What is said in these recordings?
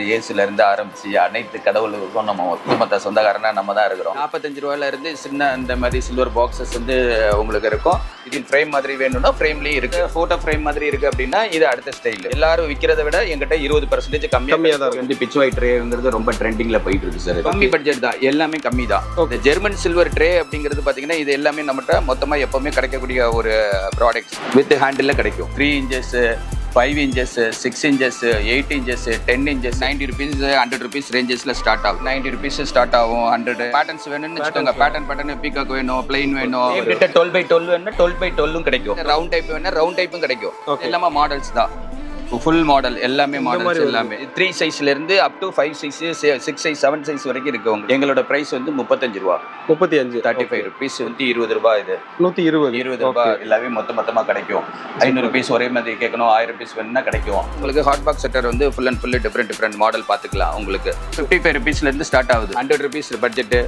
ஏசுல இருந்து ஆரம்பிச்சு அனைத்து கடவுளுக்கும் நம்ம ஒட்டுமொத்த சொந்தக்காரனா நம்ம தான் இருக்கிறோம். 45 ரூபாயில இருந்து சின்ன இந்த மாதிரி சில்வர் பாக்ஸஸ் வந்து உங்களுக்கு இருக்கும். இதில் ஃப்ரேம் மாதிரி வேணும்னா ஃப்ரேம்லயும் இருக்கு, போட்டோ ஃப்ரேம் மாதிரி இருக்கு அப்படின்னா இது அடுத்த ஸ்டைல். எல்லாரும் விற்கிறத விட எங்கிட்ட 20% கம்மியா தான் வந்து பிச் ஒயிட் ட்ரேங்கிறது ரொம்ப ட்ரெண்டிங்ல போயிட்டு இருக்கு சார். கம்மி பட்ஜெட் தான், எல்லாமே கம்மி தான். இந்த ஜெர்மன் சில்வர் ட்ரே அப்படிங்கிறது பாத்தீங்கன்னா இது எல்லாமே நம்மகிட்ட மொத்தமா எப்பவுமே கிடைக்கக்கூடிய ஒரு ப்ராடக்ட்ஸ். வித் ஹேண்டில் கிடைக்கும். 3 inches 5 inches 6 inches 8 inches 10 inches 90 rupees 100 rupees rangesல start ஆகும். 90 rupees ஸ்டார்ட் ஆகும். 100 பேட்டர்ன்ஸ் வேணும்னு வெச்சுக்கோங்க. பேட்டர்ன் பீகாக் வேணும், பிளைன் வேணும், 12x12 வேணும்னா 12x12 கிடைக்கும். ரவுண்ட் டைப் வேணும்னா ரவுண்ட் டைப்பும் கிடைக்கும். எல்லாமே மாடல்ஸ் தான், ஃபுல் மாடல் எல்லாமே மாடல்ஸ் எல்லாமே 3 சைஸ்ல இருந்து up to 5 size 6 size 7 size வரைக்கும் இருக்கு. எங்களோட பிரைஸ் வந்து 35 ரூபா. 35 rupees வந்து 20 ரூபாய். இது 120 ரூபாய் எல்லாமே மொத்தமா கிடைக்கும். 500 rupees ஒரே மாதிரி கேட்கணும், 1000 rupees வேணும்னா கிடைக்கும். உங்களுக்கு ஹாட் பாக்ஸ் செட்டர் வந்து full and full different model பார்த்துக்கலாம். உங்களுக்கு 55 rupeesல இருந்து ஸ்டார்ட் ஆகுது. 100 rupees பட்ஜெட்,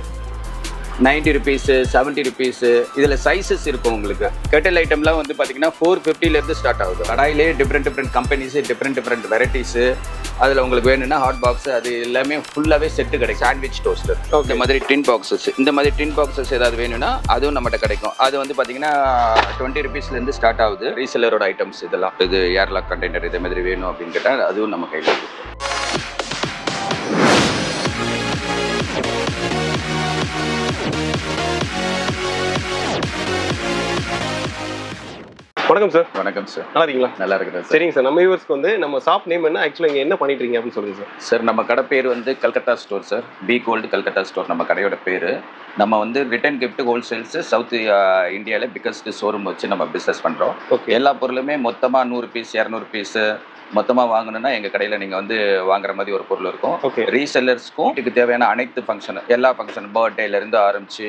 90 rupees 70 rupees. இதில் சைஸஸ் இருக்கும். உங்களுக்கு கெட்டல் ஐட்டம்லாம் வந்து பார்த்தீங்கன்னா 450ல இருந்து ஸ்டார்ட் ஆகுது. கடாயிலே டிஃப்ரெண்ட் கம்பெனிஸ், டிஃப்ரெண்ட் வெரைட்டிஸ். அதில் உங்களுக்கு வேணும்னா ஹாட் பாக்ஸ் அது எல்லாமே ஃபுல்லாகவே செட்டு கிடைக்கும். சாண்ட்விச் டோஸ்டர் இந்த மாதிரி டின் பாக்ஸஸ், இந்த மாதிரி டின் பாக்ஸஸ் ஏதாவது வேணும்னா அதுவும் நம்மகிட்ட கிடைக்கும். அது வந்து பார்த்தீங்கன்னா 20 rupeesலேருந்து ஸ்டார்ட் ஆகுது. ரீசெல்லரோட ஐட்டம்ஸ் இதெல்லாம். இது ஏர்லாக் கண்டெய்னர் இதே மாதிரி வேணும் அப்படின்னு கேட்டால் அதுவும் நம்ம கையில் இருக்கு. வணக்கம் சார். வணக்கம் சார். நல்லா இருக்கீங்களா? நல்லா இருக்கிறேன் சார். சரிங்க சார், நம்ம வியூவர்ஸ்க்கு வந்து நம்ம ஷாப் நேம் என்ன, ஆக்சுவலாக இங்கே என்ன பண்ணிட்டு இருக்கீங்க அப்படின்னு சொல்லுங்க சார். சார் நம்ம கடை பேர் வந்து Calcutta store sir. B gold Calcutta store நம்ம கடையோட பேர். நம்ம வந்து ரிட்டன் கிஃப்ட் ஹோல்சேல்ஸ் சவுத் இந்தியாவில் பிக்கஸ்ட் ஷோரூம் வச்சு நம்ம பிஸ்னஸ் பண்ணுறோம். எல்லா பொருளுமே மொத்தமாக 100 பீஸ் 200 பீஸ் மொத்தமாக வாங்கணும்னா எங்கள் கடையில் நீங்கள் வந்து வாங்குற மாதிரி ஒரு பொருள் இருக்கும். ரீசெல்லர்ஸ்க்கும் இதுக்கு தேவையான அனைத்து ஃபங்க்ஷன், எல்லா ஃபங்க்ஷன் பர்த்டேலேருந்து ஆரம்பிச்சு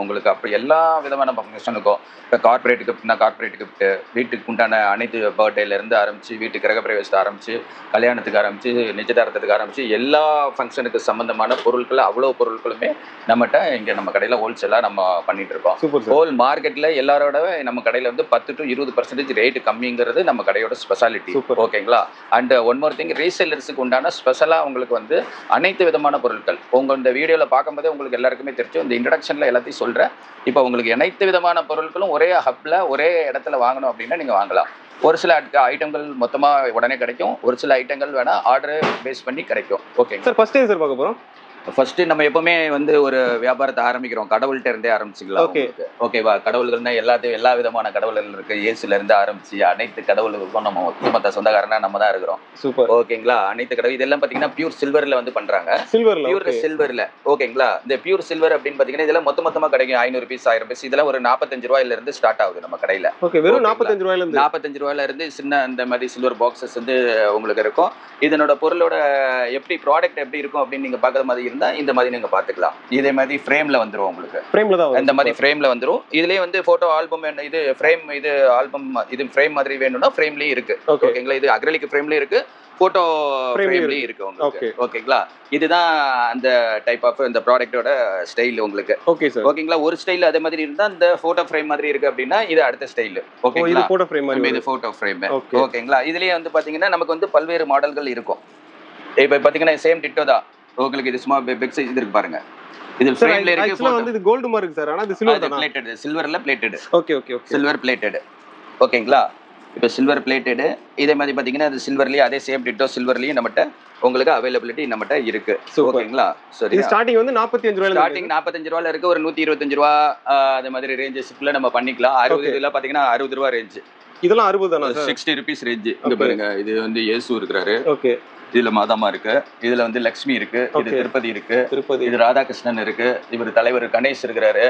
உங்களுக்கு அப்படி எல்லா விதமான ஃபங்க்ஷனுக்கும். இப்போ கார்பரேட் கிஃப்ட்னா கார்பரேட் கிஃப்ட்டு, வீட்டுக்கு உண்டான அனைத்து பர்த்டேலேருந்து ஆரம்பிச்சு, வீட்டுக்கு கிரகப்பிரவேசத்தை ஆரம்பிச்சு, கல்யாணத்துக்கு ஆரம்பிச்சு, நிச்சயதார்த்தத்துக்கு ஆரம்பிச்சு எல்லா ஃபங்க்ஷனுக்கு சம்மந்தமான பொருட்கள் அவ்வளோ பொருட்களுமே நம்மகிட்ட இங்கே நம்ம கடையில் ஹோல்சேலாக நம்ம பண்ணிட்டு இருக்கோம். ஹோல் மார்க்கெட்டில் எல்லாரோட நம்ம கடையில் வந்து 10 to 20% ரேட்டு கம்மிங்கிறது நம்ம கடையோட ஸ்பெஷாலிட்டி. ஓகேங்களா? அண்ட் ஒன் மோர் திங், ரீசெல்லர்ஸுக்கு உண்டான ஸ்பெஷலாக உங்களுக்கு வந்து அனைத்து விதமான பொருட்கள் உங்கள் இந்த வீடியோவில் பார்க்கும்போதே உங்களுக்கு எல்லாருக்குமே தெரியும். இந்த இன்ட்ரடக்ஷனில் எல்லாத்தையும் சொல்கிறேன். இப்போ உங்களுக்கு அனைத்து விதமான பொருட்களும் ஒரே ஹப்பில் ஒரே இடத்துல வாங்கணும் அப்படின்னா நீங்கள் வாங்கலாம். ஒரு சில ஐட்டங்கள் மொத்தமாக உடனே கிடைக்கும், ஒரு சில ஐட்டங்கள் வேணால் ஆர்டர் பேஸ் பண்ணி கிடைக்கும். ஓகேங்க சார். ஃபர்ஸ்ட் டைம் சார் பார்க்க போகிறோம். ஃபர்ஸ்ட் நம்ம எப்பவுமே வந்து ஒரு வியாபாரத்தை ஆரம்பிக்கிறோம் கடவுள்கிட்ட இருந்தே ஆரம்பிச்சுக்கலாம். ஓகேவா? கடவுள்கள்னா எல்லா விதமான கடவுள்கள் இருக்கு. ஏசுல இருந்து ஆரம்பிச்சு அனைத்து கடவுளுக்கும் நம்ம ஒட்டுமொத்த சொந்தக்காரனா நம்ம தான் இருக்கிறோம். சூப்பர். ஓகேங்களா? அனைத்து கடவுள் இதெல்லாம் பாத்தீங்கன்னா பியூர் சில்வர்ல வந்து பண்றாங்க. பியூர் சில்வர்ல. ஓகேங்களா? இந்த பியூர் சில்வர் அப்படின்னு பாத்தீங்கன்னா இதெல்லாம் மொத்தமா கிடைக்கும். 500 பீஸ் 1000 பீஸ் இதெல்லாம் ஒரு 45 ரூபாயில இருந்து ஸ்டார்ட் ஆகுது நம்ம கடையில. வெறும் 45 ரூபாயில இருந்து சின்ன இந்த மாதிரி சில்வர் பாக்ஸஸ் வந்து உங்களுக்கு இருக்கும். இதனோட பொருளோட எப்படி ப்ராடக்ட் எப்படி இருக்கும் அப்படின்னு நீங்க பாக்குற மாதிரி இருந்தா இந்த மாதிரி நீங்க பாத்துக்கலாம். இதே மாதிரி ஃப்ரேம்ல வந்துரும். உங்களுக்கு இந்த மாதிரி ஃப்ரேம்ல வந்துரும். இதுலயே வந்து போட்டோ ஆல்பம் இது ஃப்ரேம், இது ஆல்பம், இது ஃப்ரேம் மாதிரி வேணும்னா ஃப்ரேம்லயே இருக்கு. ஓகேங்களா? இது அக்ரிலிக் ஃப்ரேம்லயே இருக்கு, போட்டோ ஃப்ரேம்லயே இருக்கு உங்களுக்கு. ஓகேங்களா? இதுதான் அந்த டைப் ஆஃப் இந்த ப்ராடக்ட்டோட ஸ்டைல் உங்களுக்கு. ஓகேங்களா? ஒரு ஸ்டைல் அதே மாதிரி இருந்தா இந்த போட்டோ ஃப்ரேம் மாதிரி இருக்கு அப்படின்னா இது அடுத்த ஸ்டைல். ஓகேங்களா? இது போட்டோ ஃப்ரேம். ஓகேங்களா? இதுலயே வந்து பாத்தீங்கன்னா நமக்கு வந்து பல்வேறு மாடல்கள் இருக்கும். இப்போ பாத்தீங்கன்னா சேம் டிட்டோ தான். உங்களுக்கு இது சும்மா பிக் சைஸ் இருக்கு பாருங்க. இது ஃப்ரேம்ல இருக்கு. ஆக்சுவலா வந்து இது கோல்ட் மாதிரி இருக்கு சார். ஆனா இது சில்வர் தான். பிளேட்டட், சில்வர்ல பிளேட்டட். ஓகே. Silver plated. ஓகேங்களா? இப்போ சில்வர் பிளேட்டட். இதே மாதிரி பாத்தீங்கன்னா அது சில்வர்லயே அதே சேம் டிட்டோ சில்வர்லயே நம்மட்ட உங்களுக்கு அவைலபிலிட்டி நம்மட்ட இருக்கு. ஓகேங்களா? சரி. இது ஸ்டார்டிங் வந்து 45 ரூபாயில ஸ்டார்டிங் 45 ரூபாயில இருக்கு. ஒரு 125 ரூபா அதே மாதிரி ரேஞ்சஸ்க்குள்ள நம்ம பண்ணிக்கலாம். 60 இதெல்லாம் பாத்தீங்கன்னா 60 ரூபா ரேஞ்ச். இதெல்லாம் 60 தானா சார்? 60 rupees range. இங்க பாருங்க, இது வந்து இயேசு இருக்காரு. ஓகே. இதுல மாதாமா இருக்கு, இதுல வந்து லட்சுமி இருக்கு, இது திருப்பதி இருக்கு, இது ராதாகிருஷ்ணன் இருக்கு, இவர் தலைவர் கணேஷ் இருக்கிறாரு,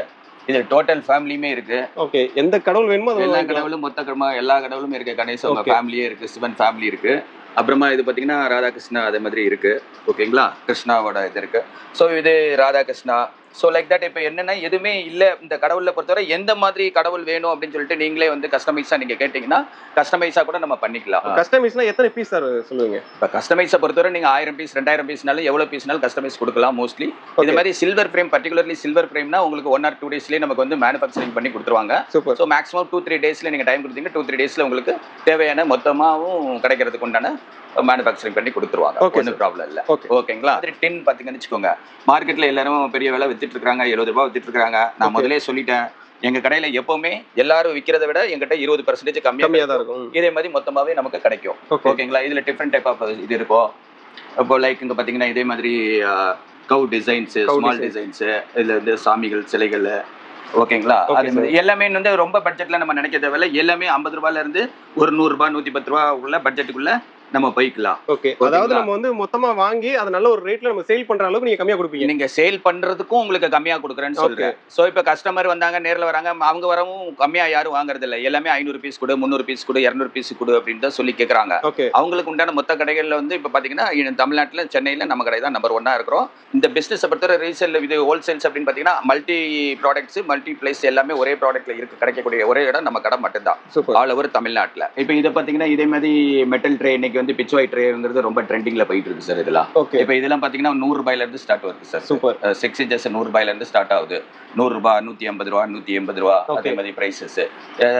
இது டோட்டல் ஃபேமிலியுமே இருக்கு. ஓகே. எந்த கடவுள் வேணுமோ எல்லா கடவுளும் மொத்த எல்லா கடவுளும் இருக்கு. கணேஷ் அவங்க ஃபேமிலியே இருக்கு, சிவன் ஃபேமிலி இருக்கு. அப்புறமா இது பாத்தீங்கன்னா ராதாகிருஷ்ணா அதே மாதிரி இருக்கு. ஓகேங்களா? கிருஷ்ணாவோட இது இருக்கு. ஸோ இது ராதாகிருஷ்ணா. So like that. இப்போ என்னன்னா எதுவுமே இல்லை இந்த கடவுளை பொறுத்தவரை எந்த மாதிரி கடவுள் வேணும் அப்படின்னு சொல்லிட்டு நீங்களே வந்து கஸ்டமைஸாக நீங்கள் கேட்டிங்கன்னா கஸ்டமைஸாக கூட நம்ம பண்ணிக்கலாம். கஸ்டமைஸ்னா எத்தனை பீஸ் சார் சொல்லுவீங்க? இப்போ கஸ்டமைஸை பொறுத்தவரை நீங்கள் 1000 பீஸ் 2000 பீஸ்னாலும் எவ்வளோ பீஸ்னாலும் கஸ்டமைஸ் கொடுக்கலாம் மோஸ்ட்லி. இது மாதிரி சில்வர் ஃப்ரேம், பர்டிகுலர்லி சில்வர் ஃப்ரேம்னா உங்களுக்கு 1 or 2 daysலேயே நமக்கு வந்து மேனுஃபேக்சரிங் பண்ணி கொடுத்துருவாங்க. ஸோ மேக்ஸிமம் 2-3 daysல நீங்கள் டைம் கொடுத்தீங்கன்னா 2-3 daysல உங்களுக்கு தேவையான மொத்தமாகவும் கிடைக்கிறதுக்கு உண்டான மேனுஃபேக்சரிங் பண்ணி கொடுத்துருவாங்க. ஒன்றும் ப்ராப்ளம் இல்லை. ஓகேங்களா? அது டின் பார்த்தீங்கன்னு வச்சுக்கோங்க, மார்க்கெட்டில் எல்லாரும் பெரிய விலை வித்துட்டு இருக்காங்க, 70 ரூபா வித்துட்டு இருக்காங்க. நான் முதலே சொல்லிட்டேன், எங்க கடையில எப்பவுமே எல்லாரும் விற்கிறத விட எங்கிட்ட 20% கம்மியா தான் இருக்கும். இதே மாதிரி மொத்தமாவே நமக்கு கிடைக்கும். ஓகேங்களா? இதுல டிஃப்ரெண்ட் டைப் ஆஃப் இது இருக்கும். இப்போ லைக் இங்க பாத்தீங்கன்னா இதே மாதிரி கவு டிசைன்ஸ், ஸ்மால் டிசைன்ஸ், இதுல வந்து சாமிகள், சிலைகள். ஓகேங்களா? அதே மாதிரி எல்லாமே வந்து ரொம்ப பட்ஜெட்ல நம்ம நினைக்க தேவையில்ல. எல்லாமே 50 ரூபாயில இருந்து ஒரு 100 ரூபாய் 110 ரூபாய் உள்ள பட்ஜெட்டுக்குள்ள நம்ம போய்க்கலாம். ஓகே, அதாவது நம்ம வந்து மொத்தமா வாங்கி அத நல்ல ஒரு ரேட்ல நம்ம சேல் பண்ற அளவுக்கு நீங்க கம்மியா கொடுப்பீங்க. நீங்க சேல் பண்றதுக்கும் உங்களுக்கு கம்மியா கொடுக்குறேன்னு சொல்றேன். சோ இப்போ கஸ்டமர் வந்தாங்க, நேர்ல வராங்க, அவங்க வரவும் கம்மியா யாரும் வாங்குறது இல்ல. எல்லாமே 500 பீஸ் கொடு, 300 பீஸ் கொடு, 200 பீஸ் கொடு அப்படின்னு தான் சொல்லி கேக்குறாங்க. அவங்களுக்கு உண்டான மொத்த கடைகள்ல வந்து இப்ப பாத்தீங்கன்னா தமிழ்நாட்டுல சென்னையில நம்ம கடை தான் நம்பர் 1 இருக்கிறோம். இந்த பிசினஸ் பொறுத்தவரை ரீசேல் இது ஹோல்சேல்ஸ் அப்படின்னு பாத்தீங்கன்னா மல்டி ப்ராடக்ட்ஸ், மல்டி பிளேஸ் எல்லாமே ஒரே ப்ராடக்ட்ல இருக்கு. கிடைக்கக்கூடிய ஒரே இடம் நம்ம கடை மட்டும்தான் ஆல் ஓவர் தமிழ்நாட்டுல. இப்போ இதை பாத்தீங்கன்னா இதே மாதிரி மெட்டல் ட்ரே இன்னைக்கு வந்து பிட்ச் ஒயிட் ட்ரே ரொம்ப ட்ரெண்டிங்ல போயிட்டு இருக்கு சார். இதெல்லாம் இப்போ இதெல்லாம் பாத்தீங்கன்னா 100 ரூபாயில இருந்து ஸ்டார்ட் வருது சார். சூப்பர். 6 இன்ச்சஸ் 100 ரூபாயில இருந்து ஸ்டார்ட் ஆகுது. 100 ரூபாய், 150 ரூபாய், 180 ரூபாய், அதே மாதிரி பிரைசஸ்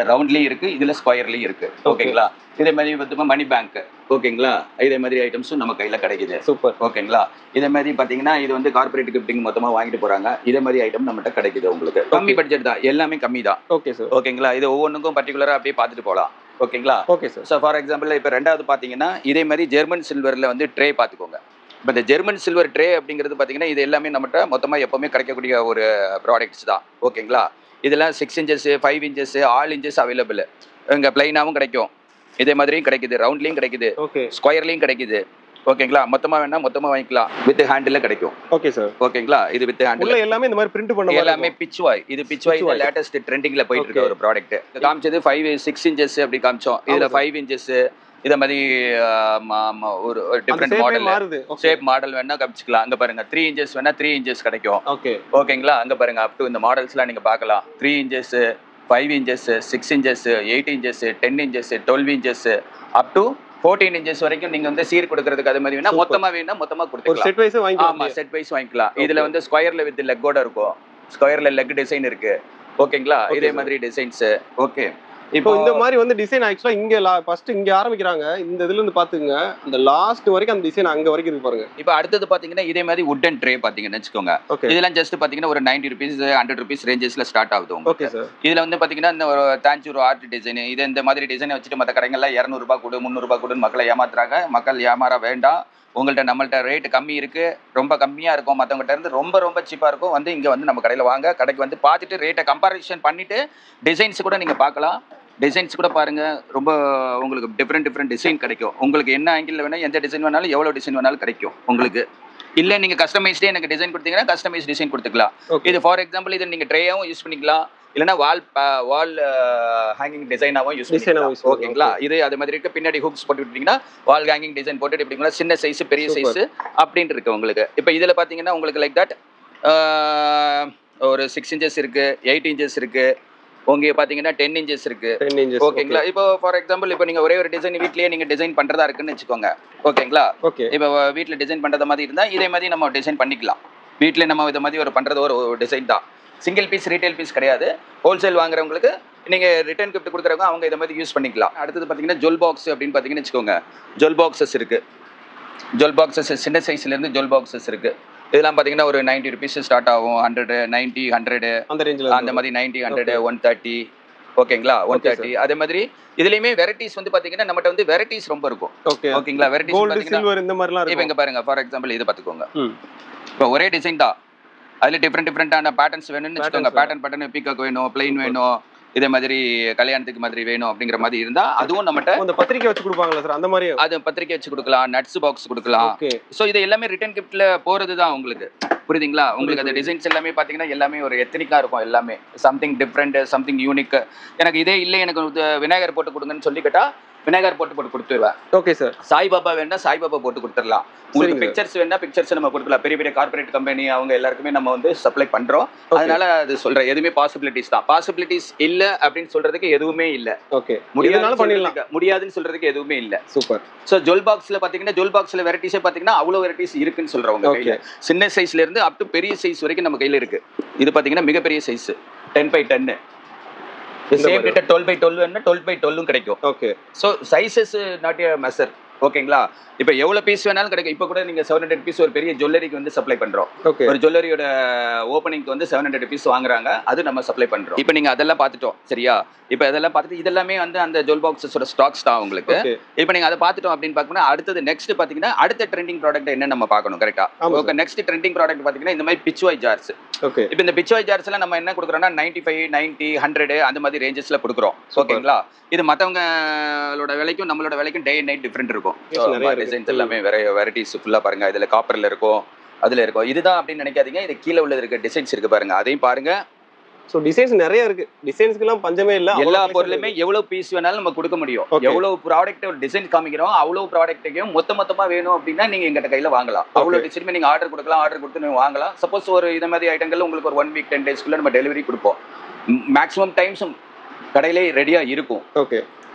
ரவுண்ட்லயும் இருக்கு, இதுல ஸ்கொயர்லயும் இருக்கு. ஓகேங்களா? இதே மாதிரி வந்து மணி பேங்க். ஓகேங்களா? இதே மாதிரி ஐட்டம்ஸும் நம்ம கையில கிடைக்குது. சூப்பர். ஓகேங்களா? இதே மாதிரி பாத்தீங்கன்னா இது வந்து கார்பரேட் கிஃப்டிங் மொத்தமா வாங்கிட்டு போறாங்க. இதே மாதிரி ஐட்டம் நம்மகிட்ட கிடைக்குது. உங்களுக்கு கம்மி பட்ஜெட் தான், எல்லாமே கம்மி தான். Okay sir. ஓகேங்களா? இது ஒவ்வொன்றுக்கும் பர்டிகுலரா அப்படியே பார்த்துட்டு போகலாம். ஓகேங்களா? Okay sir. So for example இப்போ ரெண்டாவது பார்த்தீங்கன்னா இதே மாதிரி ஜெர்மன் சில்வரில் வந்து ட்ரே பார்த்துக்கோங்க. இப்போ இந்த ஜெர்மன் சில்வர் ட்ரே அப்படிங்கிறது பார்த்தீங்கன்னா இது எல்லாமே நம்மகிட்ட மொத்தமாக எப்போவுமே கிடைக்கக்கூடிய ஒரு ப்ராடக்ட்ஸ் தான். ஓகேங்களா? இதெல்லாம் 6 inches, 5 inches, all inches available. இங்கே பிளைனாகவும் கிடைக்கும், இதே மாதிரியும் கிடைக்குது, ரவுண்ட்லையும் கிடைக்குது, ஸ்கொயர்லையும் கிடைக்குது. ஓகேங்களா? மொத்தமா வேணா மொத்தமா வாங்கிக்கலாம். வித் ஹேண்டில் கிடைக்கும். Okay sir. ஓகேங்களா? இது வித் ஹேண்டில் எல்லாமே இந்த மாதிரி பிரிண்ட் பண்ண எல்லாமே பிட்ச் வாய். இது பிட்ச் வாய் லேட்டஸ்ட் ட்ரெண்டிங்ல போயிட்டு இருக்க ஒரு ப்ராடக்ட். காமிச்சது 6 இன்ச்சஸ் அப்படி காமிச்சோம். இதுல 5 இன்ச்சஸ் இத மாதிரி ஒரு டிஃபரெண்ட் மாடல், ஷேப் மாடல் வேணா காமிச்சுக்கலாம். அங்க பாருங்க 3 இன்ச்சஸ் வேணா 3 இன்ச்சஸ் கிடைக்கும். ஓகேங்களா? அங்க பாருங்க அப் டு இந்த மாடல்ஸ்லாம் நீங்க பார்க்கலாம். 3 inches, 5 inches, 6 inches, 8 inches, 10 inches, 12 inches up to 14 inches வரைக்கும் நீங்க வந்து சீர் கொடுக்கிறதுக்கு அது மாதிரி வேணா மொத்தமா கொடுத்துக்கலாம். செட் வைஸ் வாங்கிக்கலாம். ஆமா, செட் வைஸ் வாங்கிக்கலாம். இதுல வந்து ஸ்கொயர்ல வித் லெக்கோட இருக்கும். ஸ்கொயர்ல லெக் டிசைன் இருக்கு. ஓகேங்களா? இதே மாதிரி டிசைன்ஸ். ஓகே, இப்போ இந்த மாதிரி வந்து டிசைன் ஆக்சுவலா இங்க ஃபர்ஸ்ட் இங்க ஆரம்பிக்கிறாங்க. இந்த இதுல இருந்து பாத்துங்க, இந்த லாஸ்ட் வரைக்கும் அந்த டிசைன் அங்க வரைக்கும் இருக்கு பாருங்க. இப்போ அடுத்தது பாத்தீங்கன்னா இதே மாதிரி வுட்டன் ட்ரே பாத்தீங்கன்னு வெச்சுக்கோங்க. இதெல்லாம் ஜஸ்ட் பாத்தீங்கன்னா ஒரு 90 ரூபீஸ் 100 ரூபீஸ் ரேஞ்சஸ்ல ஸ்டார்ட் ஆகுது. Okay sir. இதுல வந்து பாத்தீங்கன்னா இந்த ஒரு தாஞ்சூர் ஆர்ட் டிசைன், இது இந்த மாதிரி டிசைனை வச்சுட்டு மற்ற கடைகள்ல 200 ரூபாய் கொடு, 300 ரூபாய் கொடுன்னு மக்களை ஏமாத்துறாங்க. மக்கள் ஏமாற வேண்டாம். உங்கள்ட்ட நம்மள்ட்ட ரேட் கம்மி இருக்கு, ரொம்ப கம்மியா இருக்கும். மற்றவங்ககிட்ட இருந்து ரொம்ப ரொம்ப சீப்பா இருக்கும். வந்து இங்க வந்து நம்ம கடையில வாங்க, கடைக்கு வந்து பார்த்துட்டு ரேட்டை கம்பாரிசன் பண்ணிட்டு டிசைன்ஸ் கூட நீங்க பார்க்கலாம். டிசைன்ஸ் கூட பாருங்க, ரொம்ப உங்களுக்கு டிஃப்ரெண்ட் டிசைன் கிடைக்கும். உங்களுக்கு என்ன ஆங்கிள் வேணா, எந்த டிசைன் வேணாலும், எவ்வளவு டிசைன் வேணாலும் கிடைக்கும் உங்களுக்கு. இல்ல நீங்க கஸ்டமைஸ்டே எனக்கு டிசைன் கொடுத்தீங்கன்னா கஸ்டமைஸ் டிசைன் கொடுத்துக்கலாம். இது ஃபார் எக்ஸாம்பிள் இது நீங்க ட்ரேயாவும் யூஸ் பண்ணிக்கலாம், இல்லைன்னா வால் ஹேங்கிங் டிசைனாகவும் யூஸ் பண்ணிக்கலாம். ஓகேங்களா? இது அதே மாதிரி இருக்கு. பின்னாடி ஹூக்ஸ் போட்டு விட்டீங்கன்னா வால் ஹேங்கிங் டிசைன் போட்டு இப்படிங்களா, சின்ன சைஸ் பெரிய சைஸ் அப்படின்ட்டு இருக்கு உங்களுக்கு. இப்போ இதுல பாத்தீங்கன்னா உங்களுக்கு லைக் தட் ஒரு 6 இன்ச்சஸ் இருக்கு, 8 இன்ச்சஸ் இருக்கு, உங்களுக்கு பாத்தீங்கன்னா 10 இன்ச்சஸ் இருக்கு. ஓகேங்களா? இப்போ ஃபார் எக்ஸாம்பிள் இப்போ நீங்க ஒரே ஒரு டிசைன் வீட்லயே நீங்க டிசைன் பண்றதா இருக்குன்னு வச்சுக்கோங்க. ஓகேங்களா? இப்போ வீட்டுல டிசைன் பண்றத மாதிரி இருந்தா இதே மாதிரி நம்ம டிசைன் பண்ணிக்கலாம். வீட்டுல நம்ம இதை மாதிரி ஒரு பண்றது ஒரு டிசைன் தான். சிங்கிள் பீஸ் ரீட்டைல் பீஸ் கிடையாது. ஹோல்சேல் வாங்குறவங்களுக்கு நீங்க ரிட்டர்ன் கிஃப்ட் கொடுக்குறவங்க அவங்க இதை மாதிரி யூஸ் பண்ணிக்கலாம். அடுத்தது பாத்தீங்கன்னா ஜுவல் பாக்ஸ் அப்படின்னு பாத்தீங்கன்னு வச்சுக்கோங்க. ஜுவல் பாக்ஸஸ் இருக்கு. ஜுவல் பாக்ஸஸ் சின்ன சைஸ்ல இருந்து ஜுவல் பாக்ஸஸ் இருக்கு. இதெல்லாம் பாத்தீங்கன்னா ஒரு 90 ரூபீஸ் ஸ்டார்ட் ஆகும். 100, 90, 100 அந்த ரேஞ்சில், அந்த மாதிரி 90, 100, 130. ஓகேங்களா? 130. அதே மாதிரி இதுலயுமே வெரைட்டிஸ் வந்து பாத்தீங்கன்னா நம்மகிட்ட வந்து வெரைட்டிஸ் ரொம்ப இருக்கும். ஓகேங்களா? வெரைட்டிஸ் பாத்தீங்கன்னா இந்த மாதிரிலாம் இருக்கு. இப்போ இங்க பாருங்க, ஃபார் எக்ஸாம்பிள் இது பாத்துக்கோங்க. இப்போ ஒரே டிசைன் தான், அதுல டிஃப்ரெண்டான பேட்டர்ன்ஸ் வேணும்னு வச்சுக்கோங்க. பேட்டர்ன் பீகாக் வேணும், பிளைன் வேணும், இதே மாதிரி கல்யாணத்துக்கு மாதிரி வேணும் அப்படிங்கிற மாதிரி இருந்தா அதுவும் நம்மகிட்ட அந்த பத்திரிக்கை வச்சு கொடுப்பாங்களா சார்? அந்த மாதிரி அது பத்திரிக்கை வச்சு கொடுக்கலாம், நட்ஸ் பாக்ஸ் கொடுக்கலாம். ஸோ இது எல்லாமே ரிட்டர்ன் கிஃப்ட்ல போறது தான் உங்களுக்கு. புரியுதுங்களா? உங்களுக்கு அந்த டிசைன்ஸ் எல்லாமே பாத்தீங்கன்னா எல்லாமே ஒரு எத்தனிக்கா இருக்கும். எல்லாமே சம்திங் டிஃப்ரெண்ட், சம்திங் யூனிக். எனக்கு இதே இல்லை, எனக்கு விநாயகர் போட்டு கொடுங்கன்னு சொல்லி கேட்டா விநாயகர் போட்டு கொடுத்துருவேன். Okay sir. சாய்பாபா வேணா சாய்பாபா போட்டு கொடுத்துடலாம். உங்களுக்கு பிக்சர்ஸ் வேணா பிக்சர்ஸ் நம்ம கொடுக்கலாம். பெரிய பெரிய கார்பரேட் கம்பெனி அவங்க எல்லாருக்குமே நம்ம வந்து சப்ளை பண்றோம். அதனால அது சொல்றேன், எதுவுமே பாசிபிலிட்டிஸ் தான். பாசிபிலிட்டிஸ் இல்ல அப்படின்னு சொல்றதுக்கு எதுவுமே இல்ல. ஓகே, முடியாதுன்னு சொல்றதுக்கு எதுவுமே இல்ல. சூப்பர். சோ ஜுவல் பாக்ஸ்ல பாத்தீங்கன்னா ஜுவல் பாக்ஸ்ல வெரைட்டிஸே பாத்தீங்கன்னா அவ்வளவு வெரைட்டிஸ் இருக்குன்னு சொல்றவங்க கையில. சின்ன சைஸ்ல இருந்து அப் டு பெரிய சைஸ் வரைக்கும் நம்ம கையில இருக்கு. இது பாத்தீங்கன்னா மிகப்பெரிய size 10x10. Same data 12x12 வேணா 12x12 கிடைக்கும். Okay. So sizes not a measure. ஓகேங்களா? இப்போ எவ்வளவு பீஸ் வேணாலும் கிடைக்கும். இப்போ கூட நீங்க 700 பீஸ் ஒரு பெரிய ஜுவல்லரிக்கு வந்து சப்ளை பண்றோம். ஓகே. ஒரு ஜுவல்லரியோட ஓப்பனிங்க்கு வந்து 700 பீஸ் வாங்குறாங்க. அது நம்ம சப்ளை பண்றோம். இப்போ நீங்க அதெல்லாம் பார்த்துட்டோம். சரியா? இப்போ அதெல்லாம் பார்த்துட்டு இதெல்லாமே வந்து அந்த ஜுவல் பாக்ஸஸோட ஸ்டாக்ஸ் தான் உங்களுக்கு. ஓகே. இப்போ நீங்க அதை பார்த்துட்டோம் அப்படின்னு பார்க்கணும். அடுத்தது நெக்ஸ்ட் பாத்தீங்கன்னா அடுத்த ட்ரெண்டிங் ப்ராடக்ட் என்ன நம்ம பார்க்கணும். கரெக்டா? ஓகே. நெக்ஸ்ட் ட்ரெண்டிங் ப்ராடக்ட் பாத்தீங்கன்னா இந்த மாதிரி பிட்ச் வாய் ஜார்ஸ். ஓகே. இப்போ இந்த பிட்ச் வாய் ஜார்ஸ்ல நம்ம என்ன கொடுக்குறோம்னா 95, 90, 100 அந்த மாதிரி ரேஞ்சஸ்ல கொடுக்குறோம். ஓகேங்களா? இது மத்தவங்களோட விலைக்கும் நம்மளோட விலைக்கும் டே அண்ட் நைட் டிஃபரெண்ட் இருக்கும். டிசைன்ஸ் எல்லாமே வெரைட்டிஸ் ஃபுல்லா பாருங்க. இதுல காப்பர்ல இருக்கும், அதுல இருக்கும். இதுதான் அப்படின்னு நினைக்காதீங்க. இது கீழே உள்ளது இருக்க டிசைன்ஸ் இருக்கு பாருங்க. அதையும் பாருங்க. சோ டிசைன்ஸ் நிறைய இருக்கு. டிசைன்ஸ்க்குலாம் பஞ்சமே இல்ல. எல்லா பொருளுமே எவ்வளவு பீஸ் வேணாலும் நம்ம கொடுக்க முடியும். எவ்வளவு ப்ராடக்ட் ஒரு டிசைன் காமிக்கிறோம் அவ்வளவு ப்ராடக்ட்டையும் மொத்தமா வேணும் அப்படின்னா நீங்க எங்கிட்ட கையில வாங்கலாம். அவ்வளவு டிசைனுமே நீங்க ஆர்டர் கொடுக்கலாம். ஆர்டர் கொடுத்து நீங்க வாங்கலாம். சப்போஸ் ஒரு இந்த மாதிரி ஐட்டங்கள் உங்களுக்கு ஒரு 1 வீக் 10 டேஸ்க்குள்ள நம்ம டெலிவரி கொடுப்போம். மேக்ஸிமம் டைம்ஸ் கடையிலே ரெடியா இருக்கும். ஓகே.